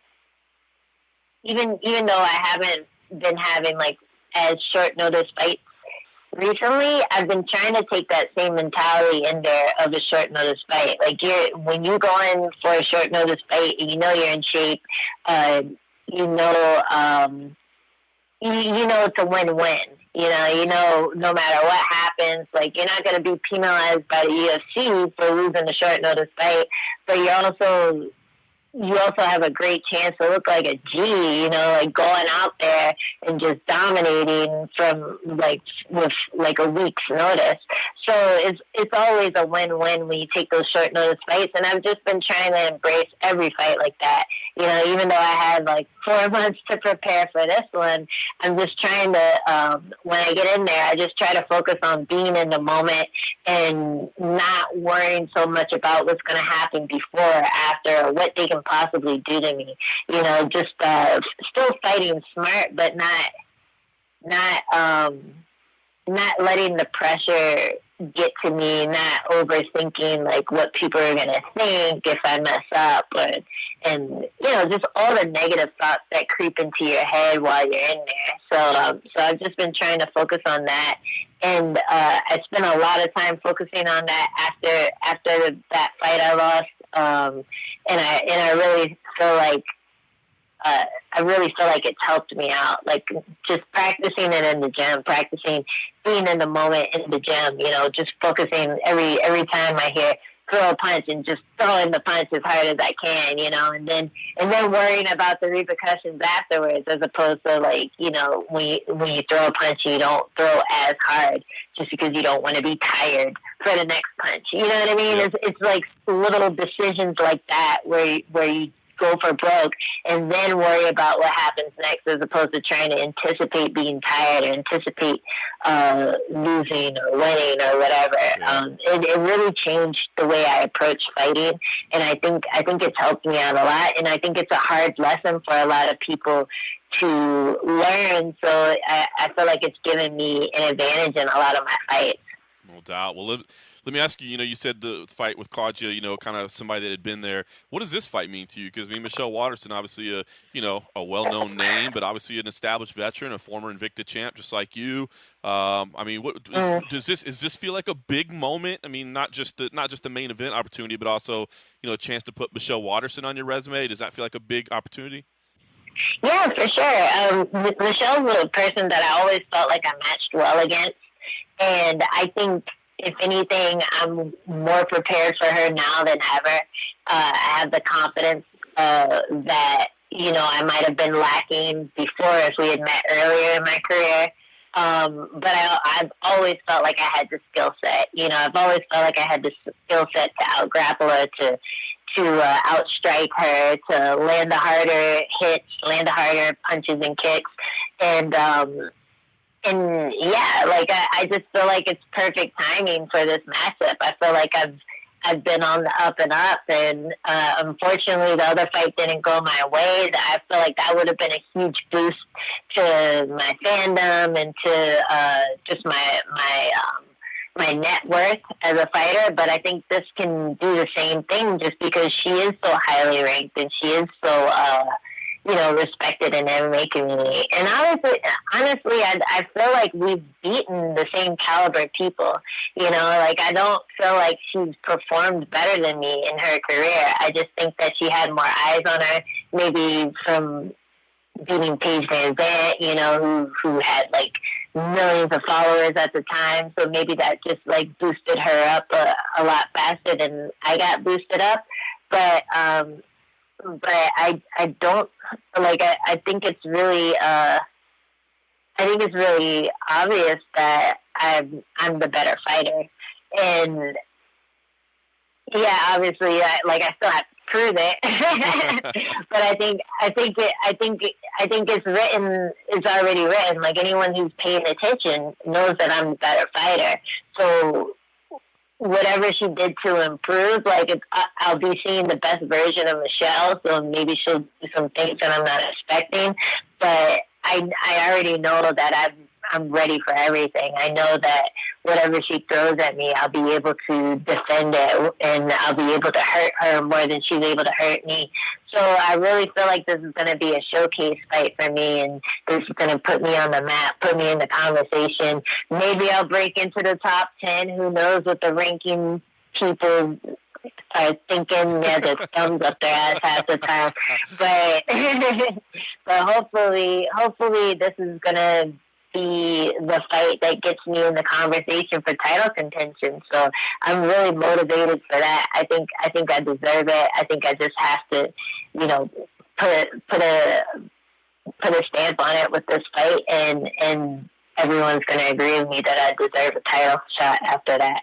D: even though I haven't been having as short notice fights recently, I've been trying to take that same mentality in there of a short notice fight. When you go in for a short notice fight and you're in shape, it's a win-win. No matter what happens, you're not going to be penalized by the UFC for losing a short notice fight, but you also have a great chance to look like a G, going out there and just dominating from with a week's notice. So it's always a win-win when you take those short notice fights, and I've just been trying to embrace every fight like that. Even though I had 4 months to prepare for this one, I'm just trying to, when I get in there, I just try to focus on being in the moment and not worrying so much about what's going to happen before or after, or what they can possibly do to me. Just still fighting smart, but not letting the pressure get to me, not overthinking what people are going to think if I mess up, and just all the negative thoughts that creep into your head while you're in there. So I've just been trying to focus on that, and I spent a lot of time focusing on that after that fight I lost, and I really feel like it's helped me out. Just practicing it in the gym, practicing being in the moment in the gym. Just focusing every time I hear throw a punch and just throwing the punch as hard as I can. And then worrying about the repercussions afterwards, as opposed to when you throw a punch, you don't throw as hard just because you don't want to be tired for the next punch. You know what I mean?
A: Yeah.
D: It's little decisions like that where you go for broke and then worry about what happens next, as opposed to trying to anticipate being tired or anticipate losing or winning or whatever.
A: Yeah.
D: It really changed the way I approach fighting, and I think it's helped me out a lot, and I think it's a hard lesson for a lot of people to learn, so I feel like it's given me an advantage in a lot of my fights.
A: No doubt. Well, let me ask you, you said the fight with Claudia, kind of somebody that had been there. What does this fight mean to you? Because, Michelle Waterson, obviously a well-known name, but obviously an established veteran, a former Invicta champ, just like you. Does this feel like a big moment? Not just the main event opportunity, but also, a chance to put Michelle Waterson on your resume. Does that feel like a big opportunity?
D: Yeah, for sure. Michelle's a person that I always felt like I matched well against. And I think, if anything, I'm more prepared for her now than ever. I have the confidence that, I might have been lacking before if we had met earlier in my career. But I've always felt like I had the skill set. I've always felt like I had the skill set to out-grapple her, to outstrike her, to land the harder hits, land the harder punches and kicks. And yeah, like I just feel like it's perfect timing for this matchup. I feel like I've been on the up and up, and unfortunately the other fight didn't go my way. I feel like that would have been a huge boost to my fandom and to just my net worth as a fighter. But I think this can do the same thing, just because she is so highly ranked and she is so respected in the MMA community. And honestly, I feel like we've beaten the same caliber people. Like, I don't feel like she's performed better than me in her career. I just think that she had more eyes on her, maybe from beating Paige Van Zandt, who had like millions of followers at the time. So maybe that just like boosted her up a lot faster than I got boosted up. But I don't like. I think it's really obvious that I'm the better fighter, and yeah, obviously, I still have to prove it. But I think it's written. It's already written. Like, anyone who's paying attention knows that I'm the better fighter. So whatever she did to improve, I'll be seeing the best version of Michelle, so maybe she'll do some things that I'm not expecting. But I already know that I'm ready for everything. I know that whatever she throws at me, I'll be able to defend it, and I'll be able to hurt her more than she's able to hurt me. So I really feel like this is going to be a showcase fight for me, and this is going to put me on the map, put me in the conversation. Maybe I'll break into the top 10. Who knows what the ranking people are thinking? Yeah, their thumbs up their ass half the time. But hopefully this is going to be the fight that gets me in the conversation for title contention. So I'm really motivated for that. I think I deserve it. I think I just have to, put a stamp on it with this fight, and everyone's going to agree with me that I deserve a title shot after that.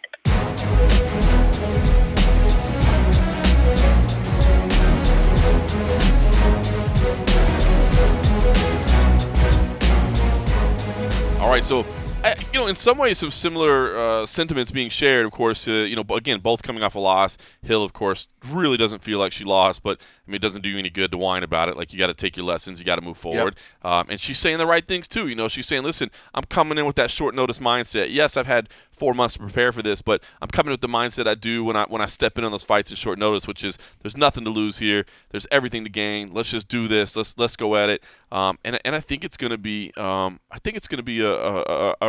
A: All right, so in some ways, some similar sentiments being shared. Of course, again, both coming off a loss. Hill, of course, really doesn't feel like she lost, but I mean, it doesn't do you any good to whine about it. Like, you got to take your lessons, you got to move forward. Yep. And she's saying the right things too. She's saying, "Listen, I'm coming in with that short notice mindset. Yes, I've had 4 months to prepare for this, but I'm coming with the mindset I do when I step in on those fights in short notice, which is there's nothing to lose here. There's everything to gain. Let's just do this. Let's go at it." And I think it's going to be a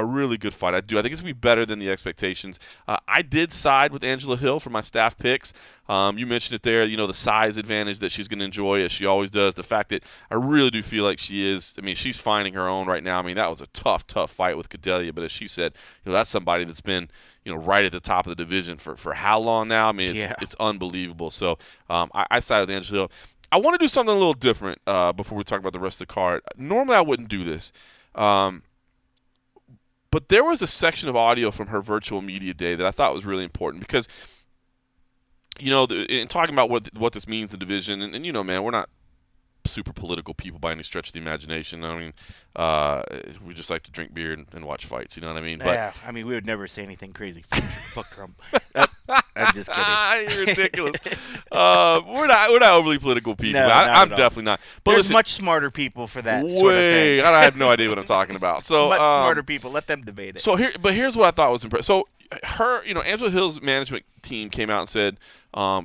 A: really good fight. I think it's going to be better than the expectations. I did side with Angela Hill for my staff picks. You mentioned it there, the size advantage that she's going to enjoy, as she always does. The fact that I really do feel like she's finding her own right now. I mean, that was a tough fight with Cordelia, but as she said, that's somebody that's been, right at the top of the division for how long now? I mean, it's unbelievable. So I sided with Angela Hill. I want to do something a little different before we talk about the rest of the card. Normally, I wouldn't do this. But there was a section of audio from her virtual media day that I thought was really important because, in talking about what this means in the division, and man, we're not super political people by any stretch of the imagination. I mean, we just like to drink beer and watch fights. You know what I mean?
B: Yeah, I mean, we would never say anything crazy. Fuck Trump. I'm just kidding.
A: You're ridiculous. We're not overly political people.
B: No,
A: I'm definitely not. But
B: there's
A: listen,
B: much smarter people for that sort of thing.
A: I have no idea what I'm talking about. So
B: much smarter people. Let them debate it.
A: So here's what I thought was impressive. So her, Angela Hill's management team came out and said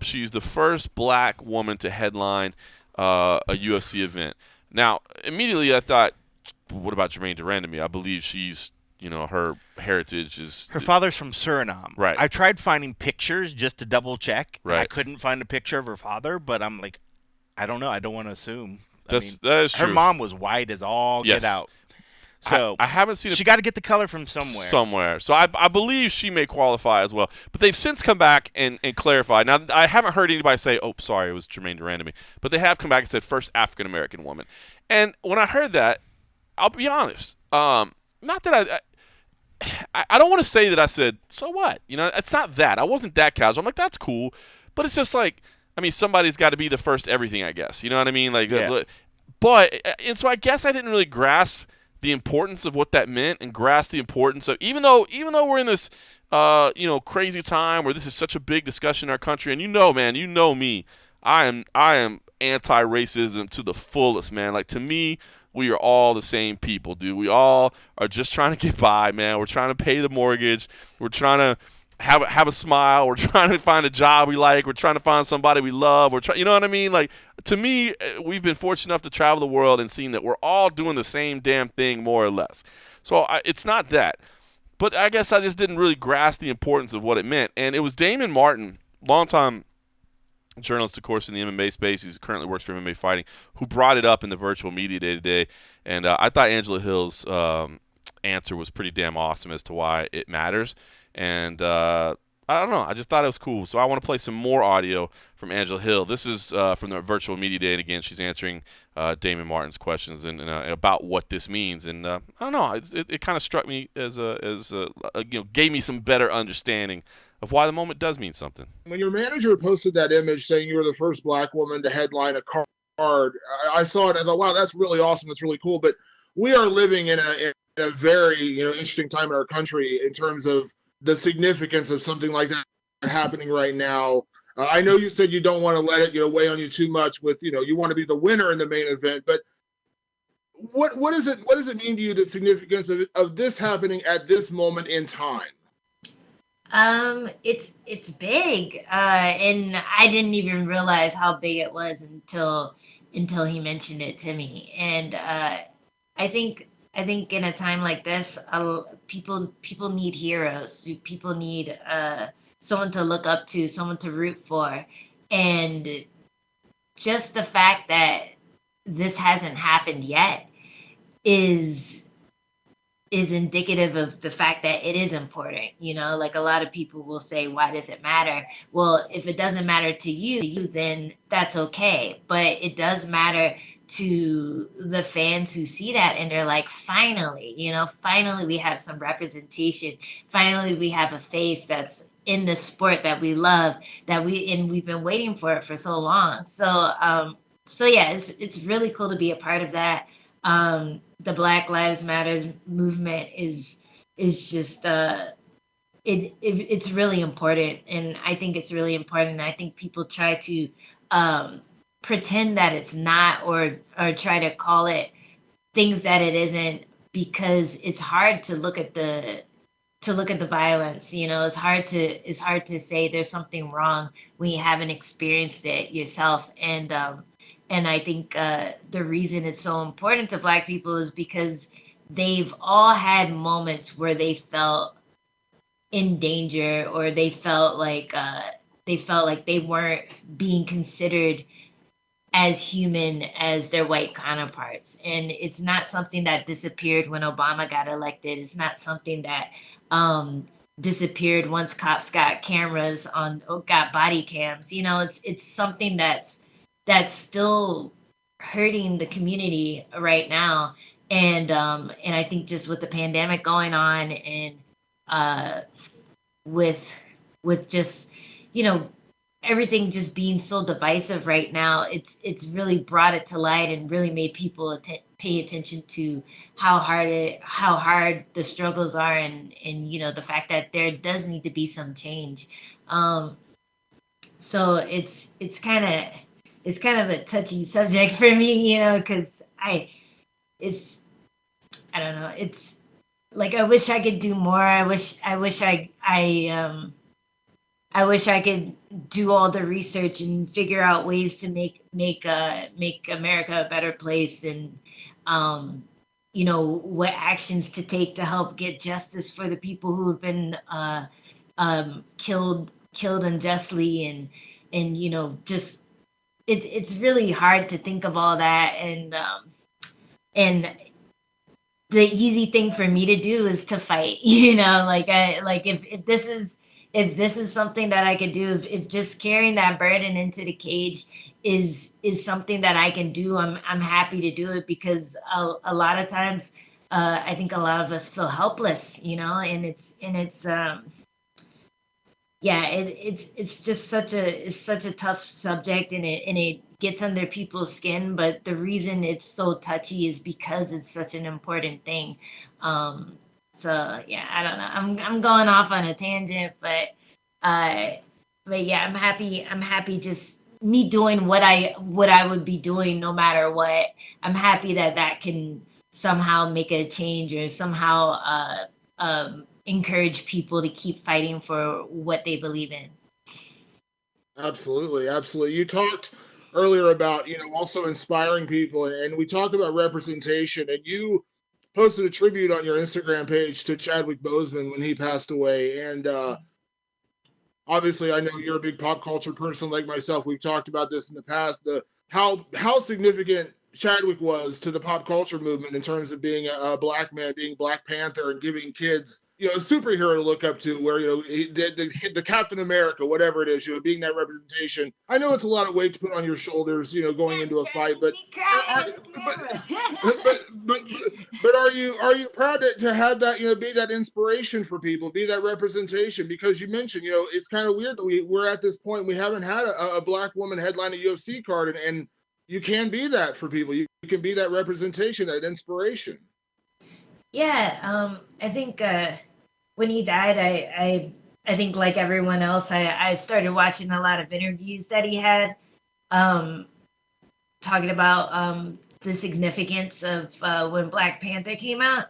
A: she's the first black woman to headline a UFC event. Now, immediately I thought, what about Jermaine Durandamy? I believe she's, her heritage is...
B: Her father's from Suriname.
A: Right.
B: I tried finding pictures just to double check.
A: Right.
B: I couldn't find a picture of her father, but I'm like, I don't know. I don't want to assume. I mean,
A: that is
B: her
A: true.
B: mom was white as all
A: Yes.
B: get out. So
A: I haven't seen
B: she got to get the color from somewhere.
A: somewhere. So I believe she may qualify as well. But they've since come back and clarified. Now, I haven't heard anybody say, oh, sorry, it was Jermaine Durand to me. But they have come back and said first African-American woman. And when I heard that, I'll be honest. Not that I don't want to say that I said, so what? You know, it's not that. I wasn't that casual. I'm like, that's cool. But it's just like, I mean, somebody's got to be the first everything, I guess. You know what I mean? Like,
B: Yeah.
A: But, and so I guess I didn't really grasp the importance of what that meant and grasp the importance of, even though we're in this, crazy time where this is such a big discussion in our country, and man, you know me, I am anti-racism to the fullest, man. Like, to me, we are all the same people, dude. We all are just trying to get by, man. We're trying to pay the mortgage. We're trying to have a smile. We're trying to find a job we like. We're trying to find somebody we love. You know what I mean? Like, to me, we've been fortunate enough to travel the world and seen that we're all doing the same damn thing, more or less. So it's not that. But I guess I just didn't really grasp the importance of what it meant. And it was Damon Martin, longtime journalist, of course, in the MMA space. He currently works for MMA Fighting, who brought it up in the virtual media day to day. And I thought Angela Hill's answer was pretty damn awesome as to why it matters. And I don't know. I just thought it was cool. So I want to play some more audio from Angela Hill. This is from the virtual media day. And again, she's answering Damon Martin's questions and about what this means. And I don't know. It kind of struck me as gave me some better understanding of why the moment does mean something.
E: When your manager posted that image saying you were the first black woman to headline a card, I saw it and I thought, wow, that's really awesome. That's really cool. But we are living in a very interesting time in our country in terms of the significance of something like that happening right now. I know you said you don't want to let it weigh on you too much with you want to be the winner in the main event, but what does it mean to you, the significance of this happening at this moment in time?
F: It's big, and I didn't even realize how big it was until he mentioned it to me. And I think in a time like this, people need heroes. People need someone to look up to, someone to root for, and just the fact that this hasn't happened yet is indicative of the fact that it is important. Like, a lot of people will say, why does it matter? Well, if it doesn't matter to you, then that's okay. But it does matter to the fans who see that and they're like, finally we have some representation. Finally, we have a face that's in the sport that we love, we've been waiting for it for so long. So yeah, it's really cool to be a part of that. The Black Lives Matters movement is just it's really important, and I think it's really important. I think people try to pretend that it's not, or try to call it things that it isn't, because it's hard to look at the violence. It's hard to say there's something wrong when you haven't experienced it yourself. And I think the reason it's so important to Black people is because they've all had moments where they felt in danger, or they felt like they weren't being considered as human as their white counterparts. And it's not something that disappeared when Obama got elected. It's not something that disappeared once cops got got body cams. It's something that's still hurting the community right now. And I think just with the pandemic going on, and with just everything just being so divisive right now, it's really brought it to light and really made people pay attention to how hard the struggles are, and the fact that there does need to be some change. So it's kind of a touchy subject for me, because I don't know. It's like, I wish I could do more. I wish I could do all the research and figure out ways to make America a better place, and what actions to take to help get justice for the people who have been killed unjustly, and just it's really hard to think of all that, and the easy thing for me to do is to fight. Like if this is something that I could do, if just carrying that burden into the cage is something that I can do, I'm happy to do it, because a lot of times I think a lot of us feel helpless, and it's yeah, it's just such a tough subject, and it gets under people's skin. But the reason it's so touchy is because it's such an important thing. Um, so yeah, I don't know. I'm going off on a tangent, uh, but yeah, I'm happy just me doing what I would be doing no matter what. I'm happy that that can somehow make a change, or somehow encourage people to keep fighting for what they believe in.
E: Absolutely, absolutely. You talked earlier about also inspiring people, and we talk about representation, and you posted a tribute on your Instagram page to Chadwick Boseman when he passed away, and obviously I know you're a big pop culture person like myself. We've talked about this in the past. The how significant Chadwick was to the pop culture movement in terms of being a black man, being Black Panther, and giving kids a superhero to look up to, where the Captain America, whatever it is, being that representation. I know it's a lot of weight to put on your shoulders, going into a fight, but but are you proud to have that, be that inspiration for people, be that representation? Because you mentioned, it's kind of weird that we're at this point, we haven't had a black woman headline a UFC card, and you can be that for people. You can be that representation, that inspiration.
F: Yeah, I think when he died, I think, like everyone else, I started watching a lot of interviews that he had, um, talking about the significance of when Black Panther came out.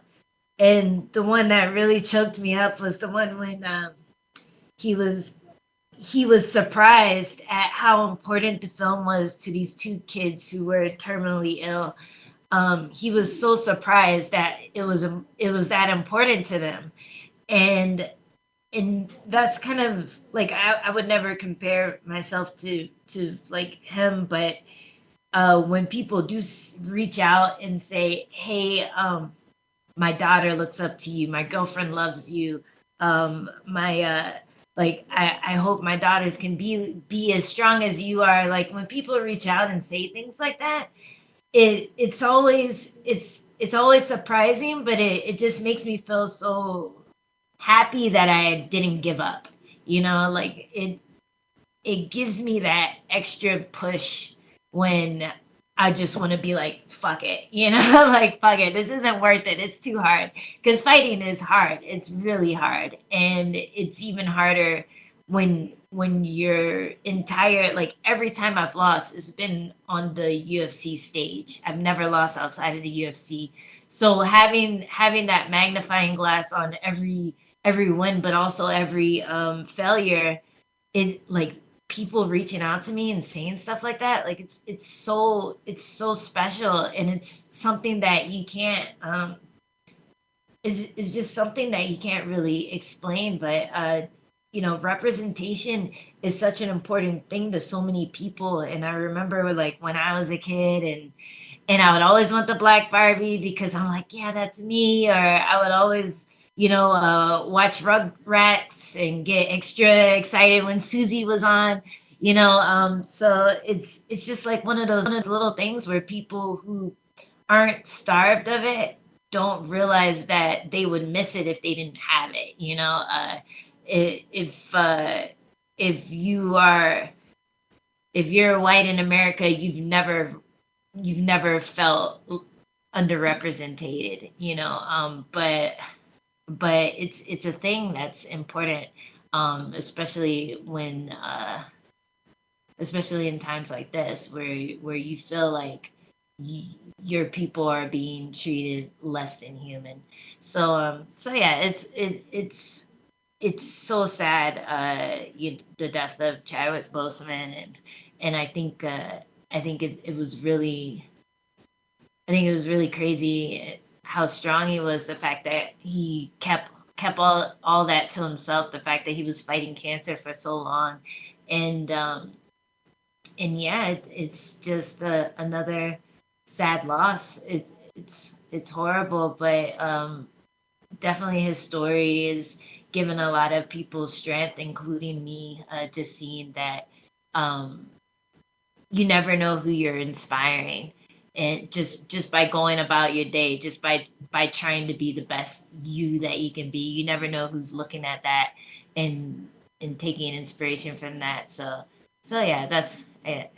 F: And the one that really choked me up was the one when he was he was surprised at how important the film was to these two kids who were terminally ill. He was so surprised that it was that important to them, and that's kind of like, I would never compare myself to like him, but when people do reach out and say, "Hey, my daughter looks up to you. My girlfriend loves you. My like I hope my daughters can be as strong as you are." Like, when people reach out and say things like that, it's always surprising, but it just makes me feel so happy that I didn't give up. Like, it gives me that extra push when I just want to be like, fuck it, like, fuck it. This isn't worth it. It's too hard. Because fighting is hard. It's really hard. And it's even harder when your entire, like, every time I've lost, it's been on the UFC stage. I've never lost outside of the UFC. So having that magnifying glass on every win, but also every failure, it, like, people reaching out to me and saying stuff like that, like, it's so special, and it's something that you can't is just something that you can't really explain. But representation is such an important thing to so many people. And I remember, like, when I was a kid, and I would always want the black Barbie, because I'm like, yeah, that's me. Or I would always, watch Rugrats and get extra excited when Susie was on. So it's just like one of those little things where people who aren't starved of it don't realize that they would miss it if they didn't have it. If you're white in America, you've never felt underrepresented, but it's a thing that's important, especially in times like this, where you feel like your people are being treated less than human. So yeah, it's so sad, the death of Chadwick Boseman, and I think it was really crazy how strong he was. The fact that he kept all that to himself. The fact that he was fighting cancer for so long, and yeah, it's just another sad loss. It's horrible, but definitely his story is given a lot of people strength, including me. Just seeing that um, you never know who you're inspiring, and just by going about your day, just by trying to be the best you that you can be, you never know who's looking at that and taking inspiration from that. So yeah,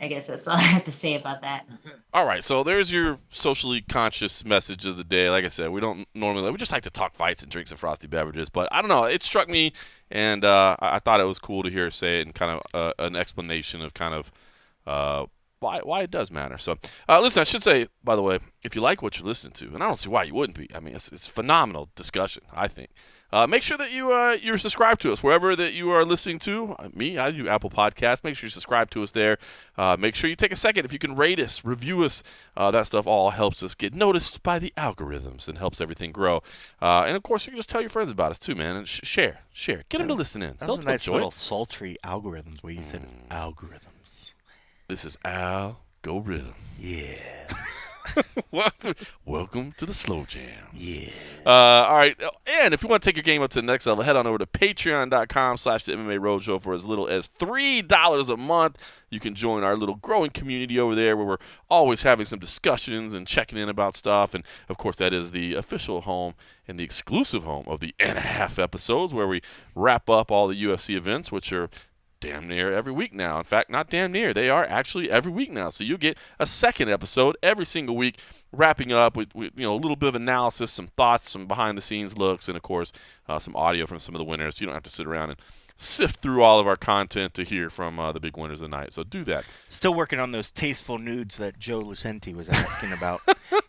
F: I guess that's all I have to say about that.
A: All right, so there's your socially conscious message of the day. Like I said, we don't normally, we just like to talk fights and drink some frosty beverages. But I don't know, it struck me, and I thought it was cool to hear her say it and kind of an explanation of kind of why it does matter. So, listen, I should say, by the way, if you like what you're listening to, and I don't see why you wouldn't be. I mean, it's phenomenal discussion, I think. Make sure that you're subscribed to us wherever that you are listening to. I do Apple Podcasts. Make sure you subscribe to us there. Make sure you take a second if you can rate us, review us. That stuff all helps us get noticed by the algorithms and helps everything grow. And of course, you can just tell your friends about us too, man. And share, get them to listen in.
B: Those are nice little sultry algorithms where you said algorithms.
A: This is algorithm.
B: Yeah.
A: Welcome to the Slow Jams.
B: Yeah.
A: All right. And if you want to take your game up to the next level, head on over to patreon.com/the MMA Roadshow for as little as $3 a month. You can join our little growing community over there where we're always having some discussions and checking in about stuff. And, of course, that is the official home and the exclusive home of the and-a-half episodes where we wrap up all the UFC events, which are damn near every week now. In fact, not damn near. They are actually every week now. So you get a second episode every single week, wrapping up with a little bit of analysis, some thoughts, some behind-the-scenes looks, and, of course, some audio from some of the winners. So you don't have to sit around and sift through all of our content to hear from the big winners of the night. So do that.
B: Still working on those tasteful nudes that Joe Lucenti was asking about.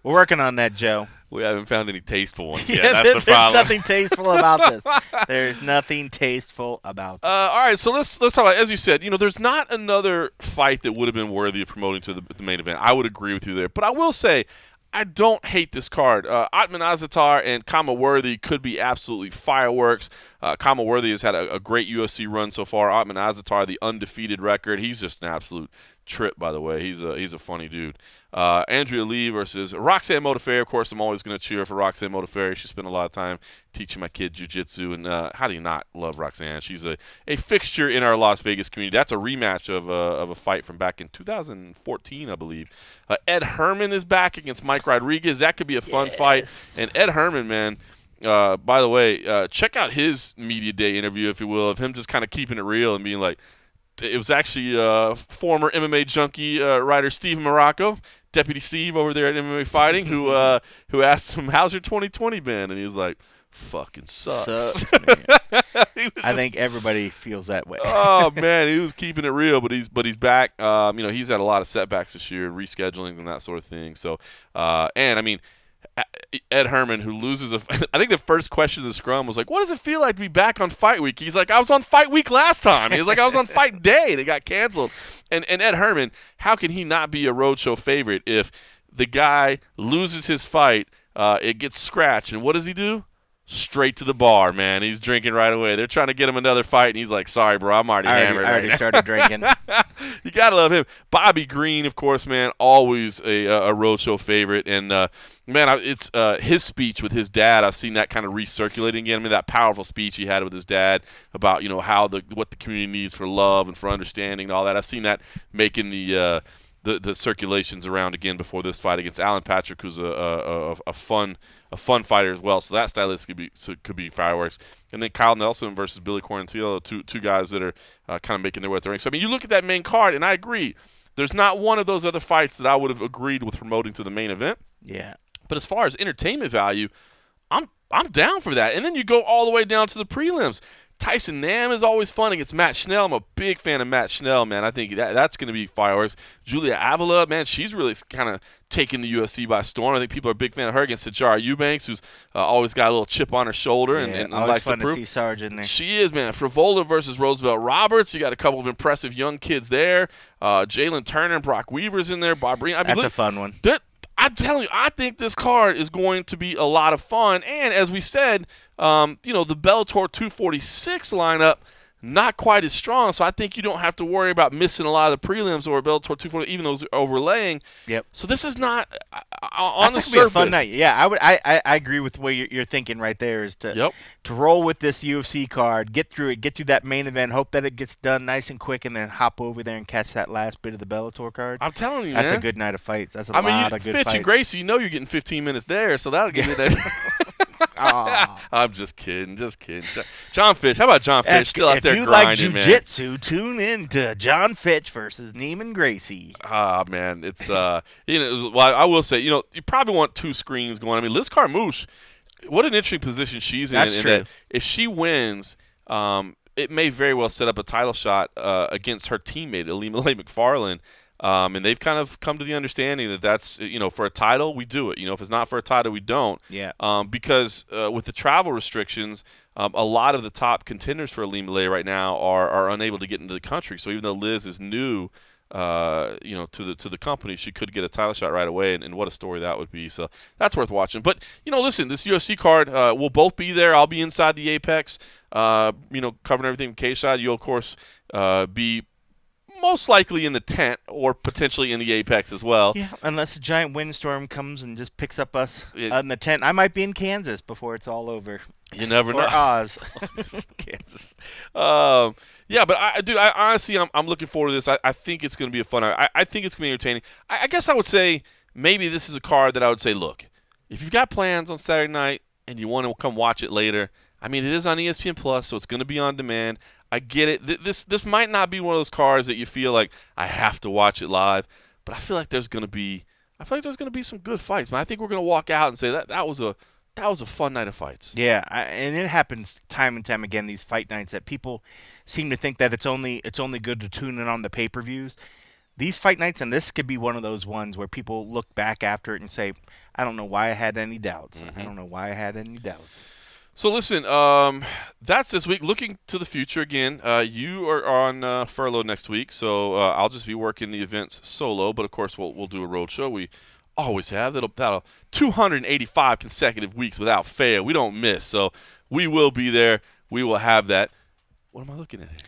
B: We're working on that, Joe.
A: We haven't found any tasteful ones yet.
B: Yeah,
A: That's
B: there's
A: the problem.
B: nothing tasteful about this. There's nothing tasteful about this.
A: All right, so let's talk about, as you said, there's not another fight that would have been worthy of promoting to the main event. I would agree with you there. But I will say, I don't hate this card. Atman Azatar and Kama Worthy could be absolutely fireworks. Kama Worthy has had a great UFC run so far. Atman Azatar, the undefeated record. He's just an absolute trip, by the way. He's a funny dude. Andrea Lee versus Roxanne Modafferi. Of course, I'm always going to cheer for Roxanne Modafferi. She spent a lot of time teaching my kid jiu-jitsu, and how do you not love Roxanne? She's a fixture in our Las Vegas community. That's a rematch of a fight from back in 2014, I believe. Ed Herman is back against Mike Rodriguez. That could be a fun fight. And Ed Herman, man, by the way, check out his media day interview, if you will, of him just kind of keeping it real and being like, it was actually former MMA junkie writer Steve Morocco, Deputy Steve over there at MMA Fighting, who asked him, "How's your 2020 been?" And he was like, "Fucking sucks."
B: Man. I think everybody feels that way.
A: Oh man, he was keeping it real, but he's back. He's had a lot of setbacks this year, rescheduling and that sort of thing. So, and I mean, Ed Herman, who loses I think the first question of the scrum was like, "What does it feel like to be back on Fight Week?" He's like, "I was on Fight Week last time." He's like, "I was on Fight Day and it got canceled." And Ed Herman, how can he not be a roadshow favorite if the guy loses his fight, it gets scratched, and what does he do? Straight to the bar, man. He's drinking right away. They're trying to get him another fight, and he's like, "Sorry, bro, I'm already hammered."
B: I already started drinking.
A: You gotta love him. Bobby Green, of course, man, always a roadshow favorite. And man, it's his speech with his dad. I've seen that kind of recirculating again. I mean, that powerful speech he had with his dad about how what the community needs for love and for understanding and all that. I've seen that making the circulations around again before this fight against Alan Patrick, who's a fun fighter as well. So that stylist could be fireworks. And then Kyle Nelson versus Billy Quarantillo, two guys that are kind of making their way at the ring. So I mean, you look at that main card, and I agree. There's not one of those other fights that I would have agreed with promoting to the main event.
B: Yeah.
A: But as far as entertainment value, I'm down for that. And then you go all the way down to the prelims. Tyson Nam is always fun against Matt Schnell. I'm a big fan of Matt Schnell, man. I think that's going to be fireworks. Julia Avila, man, she's really kind of taken the UFC by storm. I think people are a big fan of her against Sajara Eubanks, who's always got a little chip on her shoulder. And
B: always
A: likes
B: fun
A: to
B: see Sarge in there.
A: She is, man. Frivola versus Roosevelt Roberts. You got a couple of impressive young kids there. Jalen Turner and Brock Weaver's in there. Bob Breen.
B: That's a fun one.
A: I'm telling you, I think this card is going to be a lot of fun. And as we said, the Bellator 246 lineup, not quite as strong. So I think you don't have to worry about missing a lot of the prelims or Bellator 240, even those overlaying.
B: Yep.
A: So this is not on the
B: That's
A: surface.
B: gonna be a fun night. Yeah, I agree with what you're thinking right there. Is to roll with this UFC card, get through it, get through that main event, hope that it gets done nice and quick, and then hop over there and catch that last bit of the Bellator card.
A: I'm telling you,
B: that's
A: man.
B: a good night of fights. That's a lot of good
A: Fitch
B: fights.
A: and Gracie, you know you're getting 15 minutes there, so that'll give you that. I'm just kidding. John Fitch, how about John Fitch? Still out there grinding,
B: man. If you like jiu-jitsu, tune in to John Fitch versus Neiman Gracie.
A: Man, it's well, I will say, you probably want 2 screens going. I mean, Liz Carmouche, what an interesting position she's in.
B: That's true.
A: That if she wins, it may very well set up a title shot against her teammate, Ilima McFarland. And they've kind of come to the understanding that that's, for a title, we do it. If it's not for a title, we don't.
B: Yeah.
A: Because with the travel restrictions, a lot of the top contenders for Ilima right now are unable to get into the country. So even though Liz is new, to the company, she could get a title shot right away, and what a story that would be. So that's worth watching. But listen, this UFC card, we'll both be there. I'll be inside the Apex, covering everything from K-Side. You'll of course be most likely in the tent or potentially in the Apex as well.
B: Yeah, unless a giant windstorm comes and just picks up us in the tent. I might be in Kansas before it's all over.
A: You never know.
B: Or Oz.
A: Kansas. Yeah, but I honestly, I'm looking forward to this. I think it's going to be a fun. I think it's going to be entertaining. I guess I would say maybe this is a card that I would say, look, if you've got plans on Saturday night and you want to come watch it later, I mean, it is on ESPN Plus, so it's going to be on demand. I get it. This might not be one of those cards that you feel like I have to watch it live, but I feel like there's going to be some good fights. Man, I think we're going to walk out and say that was a fun night of fights.
B: Yeah, and it happens time and time again. These fight nights that people seem to think that it's only good to tune in on the pay-per-views. These fight nights, and this could be one of those ones where people look back after it and say, I don't know why I had any doubts.
A: Mm-hmm.
B: I don't know why I had any doubts.
A: So listen, that's this week. Looking to the future again, you are on furlough next week, so I'll just be working the events solo. But of course, we'll do a road show. We always have. That'll 285 consecutive weeks without fail. We don't miss, so we will be there. We will have that. What am I looking at here?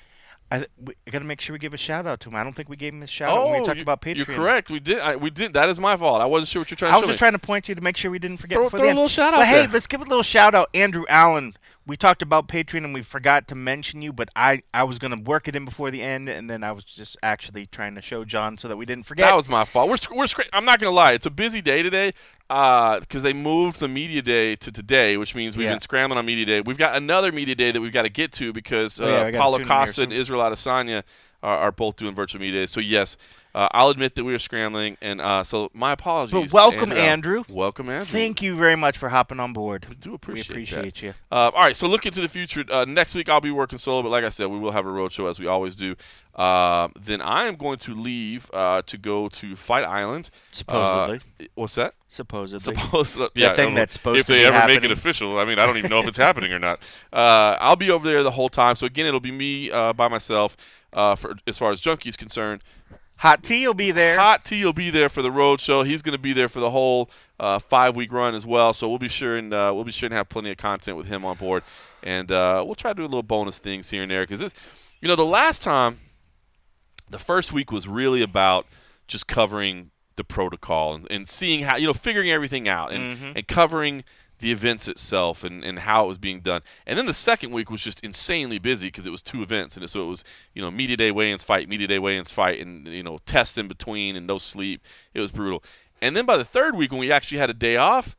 B: I got to make sure we give a shout-out to him. I don't think we gave him a shout-out when we talked about Patreon.
A: You're correct. We did. We did. That is my fault. I wasn't sure what you're trying
B: to
A: show
B: I was just trying to point you to make sure we didn't forget.
A: Throw a little shout-out
B: there.
A: Hey,
B: let's give a little shout-out. Andrew Allen, we talked about Patreon and we forgot to mention you, but I was going to work it in before the end, and then I was just actually trying to show John so that we didn't forget.
A: That was my fault. I'm not going to lie. It's a busy day today because they moved the media day to today, which means we've been scrambling on media day. We've got another media day that we've got to get to because Paulo Costa and Israel Adesanya are both doing virtual media days. So, yes, I'll admit that we are scrambling, and so my apologies.
B: But welcome, Andrew.
A: Welcome, Andrew.
B: Thank you very much for hopping on board.
A: We do appreciate
B: you.
A: All right, so looking to the future. Next week I'll be working solo, but like I said, we will have a road show as we always do. Then I am going to leave to go to Fight Island.
B: Supposedly.
A: What's that?
B: Supposedly.
A: Yeah.
B: Thing that's supposed
A: if
B: to be
A: they ever
B: happening.
A: make it official. I mean, I don't even know if it's happening or not. I'll be over there the whole time. So, again, it'll be me by myself for as far as Junkie's concerned.
B: Hot T will be there.
A: Hot T will be there for the road show. He's going to be there for the whole 5-week run as well. So we'll be sure and have plenty of content with him on board, and we'll try to do a little bonus things here and there because this, the last time, the first week was really about just covering the protocol and seeing how figuring everything out and covering the events itself and how it was being done. And then the second week was just insanely busy because it was 2 events. And so it was, media day, weigh-ins, fight, media day, weigh-ins, fight, and, tests in between and no sleep. It was brutal. And then by the third week when we actually had a day off,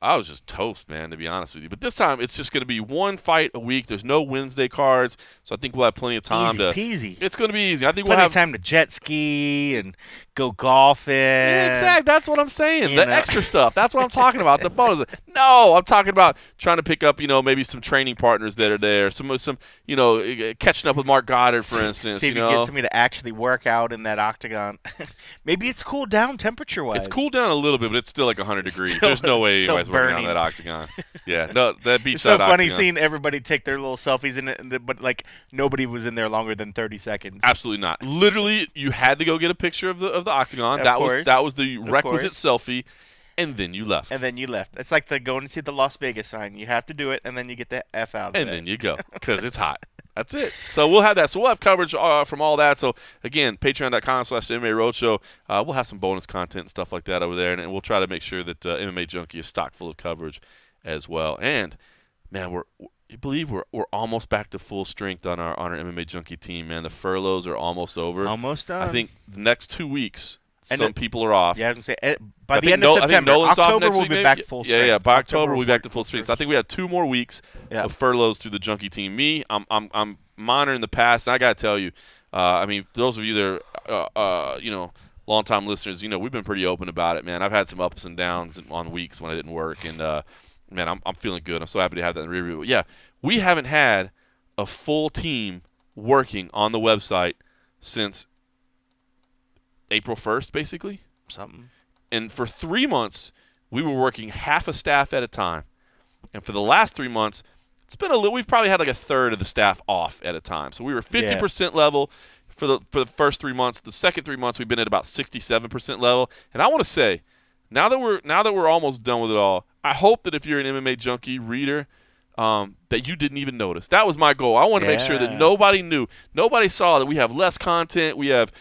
A: I was just toast, man, to be honest with you. But this time it's just going to be 1 fight a week. There's no Wednesday cards, so I think we'll have plenty of time
B: easy peasy.
A: It's going to be easy. I think
B: we'll
A: have
B: time to jet ski and go golfing.
A: Yeah, exactly. That's what I'm saying. The extra stuff. That's what I'm talking about. The bonus. No, I'm talking about trying to pick up, maybe some training partners that are there. Some catching up with Mark Goddard, for instance.
B: See if you get somebody to actually work out in that octagon. Maybe it's cooled down temperature-wise.
A: It's cooled down a little bit, but it's still like 100 degrees. There's no way anybody's working on that octagon. Yeah, no, that beach.
B: It's so funny seeing everybody take their little selfies in it, but like nobody was in there longer than 30 seconds.
A: Absolutely not. Literally, you had to go get a picture of the octagon. That was the requisite selfie, and then you left.
B: It's like the going to see the Las Vegas sign. You have to do it, and then you get the F out of it.
A: And then you go because it's hot. That's it. So we'll have that. So we'll have coverage from all that. So, again, patreon.com/MMA Roadshow. We'll have some bonus content and stuff like that over there, and we'll try to make sure that MMA Junkie is stocked full of coverage as well. And, man, you believe we're almost back to full strength on our MMA Junkie team, man. The furloughs are almost over.
B: Almost done.
A: I think the next 2 weeks, some people are off.
B: Yeah, I was going to say, by the end of September, October we'll be back full strength.
A: Yeah, by October we'll be back to full strength. So I think we have 2 more weeks of furloughs through the Junkie team. Me, I'm monitoring the past, and I got to tell you, I mean, those of you that are, long-time listeners, we've been pretty open about it, man. I've had some ups and downs on weeks when I didn't work, and, man, I'm feeling good. I'm so happy to have that in the review. Yeah, we haven't had a full team working on the website since April 1st, basically.
B: Something.
A: And for 3 months, we were working half a staff at a time. And for the last 3 months, it's been a little. We've probably had like a third of the staff off at a time. So we were 50% level for the first 3 months. The second 3 months, we've been at about 67% level. And I want to say, now that we're almost done with it all, I hope that if you're an MMA Junkie reader, that you didn't even notice. That was my goal. I want to make sure that nobody knew, nobody saw that we have less content. We have,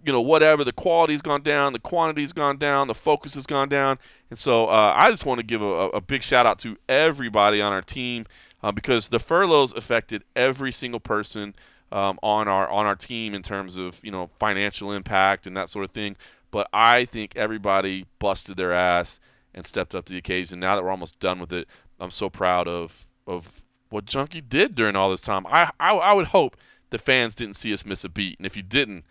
A: whatever, the quality's gone down, the quantity's gone down, the focus has gone down. And so I just want to give a big shout out to everybody on our team because the furloughs affected every single person on our team in terms of, financial impact and that sort of thing. But I think everybody busted their ass and stepped up to the occasion. Now that we're almost done with it, I'm so proud of what Junkie did during all this time. I would hope the fans didn't see us miss a beat, and if you didn't,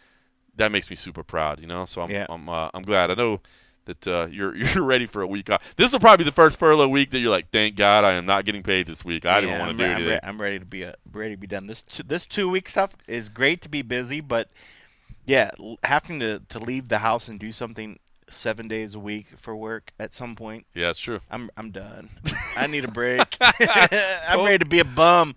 A: that makes me super proud. So I'm glad. I know that you're ready for a week off. This will probably be the first furlough week that you're like, thank God I am not getting paid this week. I didn't want to do anything.
B: I'm ready to be done. This 2 week stuff is great to be busy, but yeah, having to leave the house and do something 7 days a week for work at some point.
A: Yeah, it's true.
B: I'm done. I need a break. I'm ready to be a bum.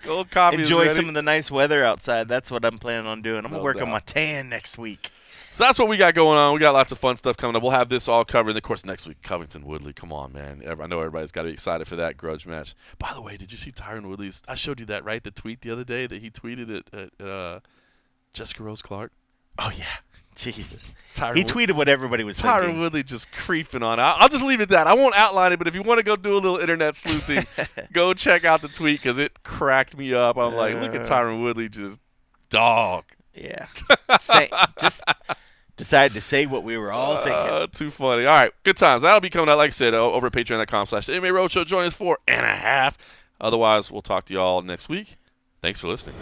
B: Enjoy some of the nice weather outside. That's what I'm planning on doing. I'm going to work on my tan next week.
A: So that's what we got going on. We got lots of fun stuff coming up. We'll have this all covered. And, of course, next week, Covington Woodley. Come on, man. I know everybody's got to be excited for that grudge match. By the way, did you see Tyron Woodley's – I showed you that, right? The tweet the other day that he tweeted at Jessica Rose Clark.
B: Oh, yeah. Jesus.
A: He
B: tweeted what everybody was thinking.
A: Tyron Woodley just creeping on it. I'll just leave it at that. I won't outline it, but if you want to go do a little internet sleuthing, go check out the tweet because it cracked me up. I'm like, look at Tyron Woodley just dog.
B: Yeah. Just decided to say what we were all thinking.
A: Too funny. All right, good times. That'll be coming out, like I said, over at patreon.com/MMA Roadshow. Join us for 1.5. Otherwise, we'll talk to you all next week. Thanks for listening.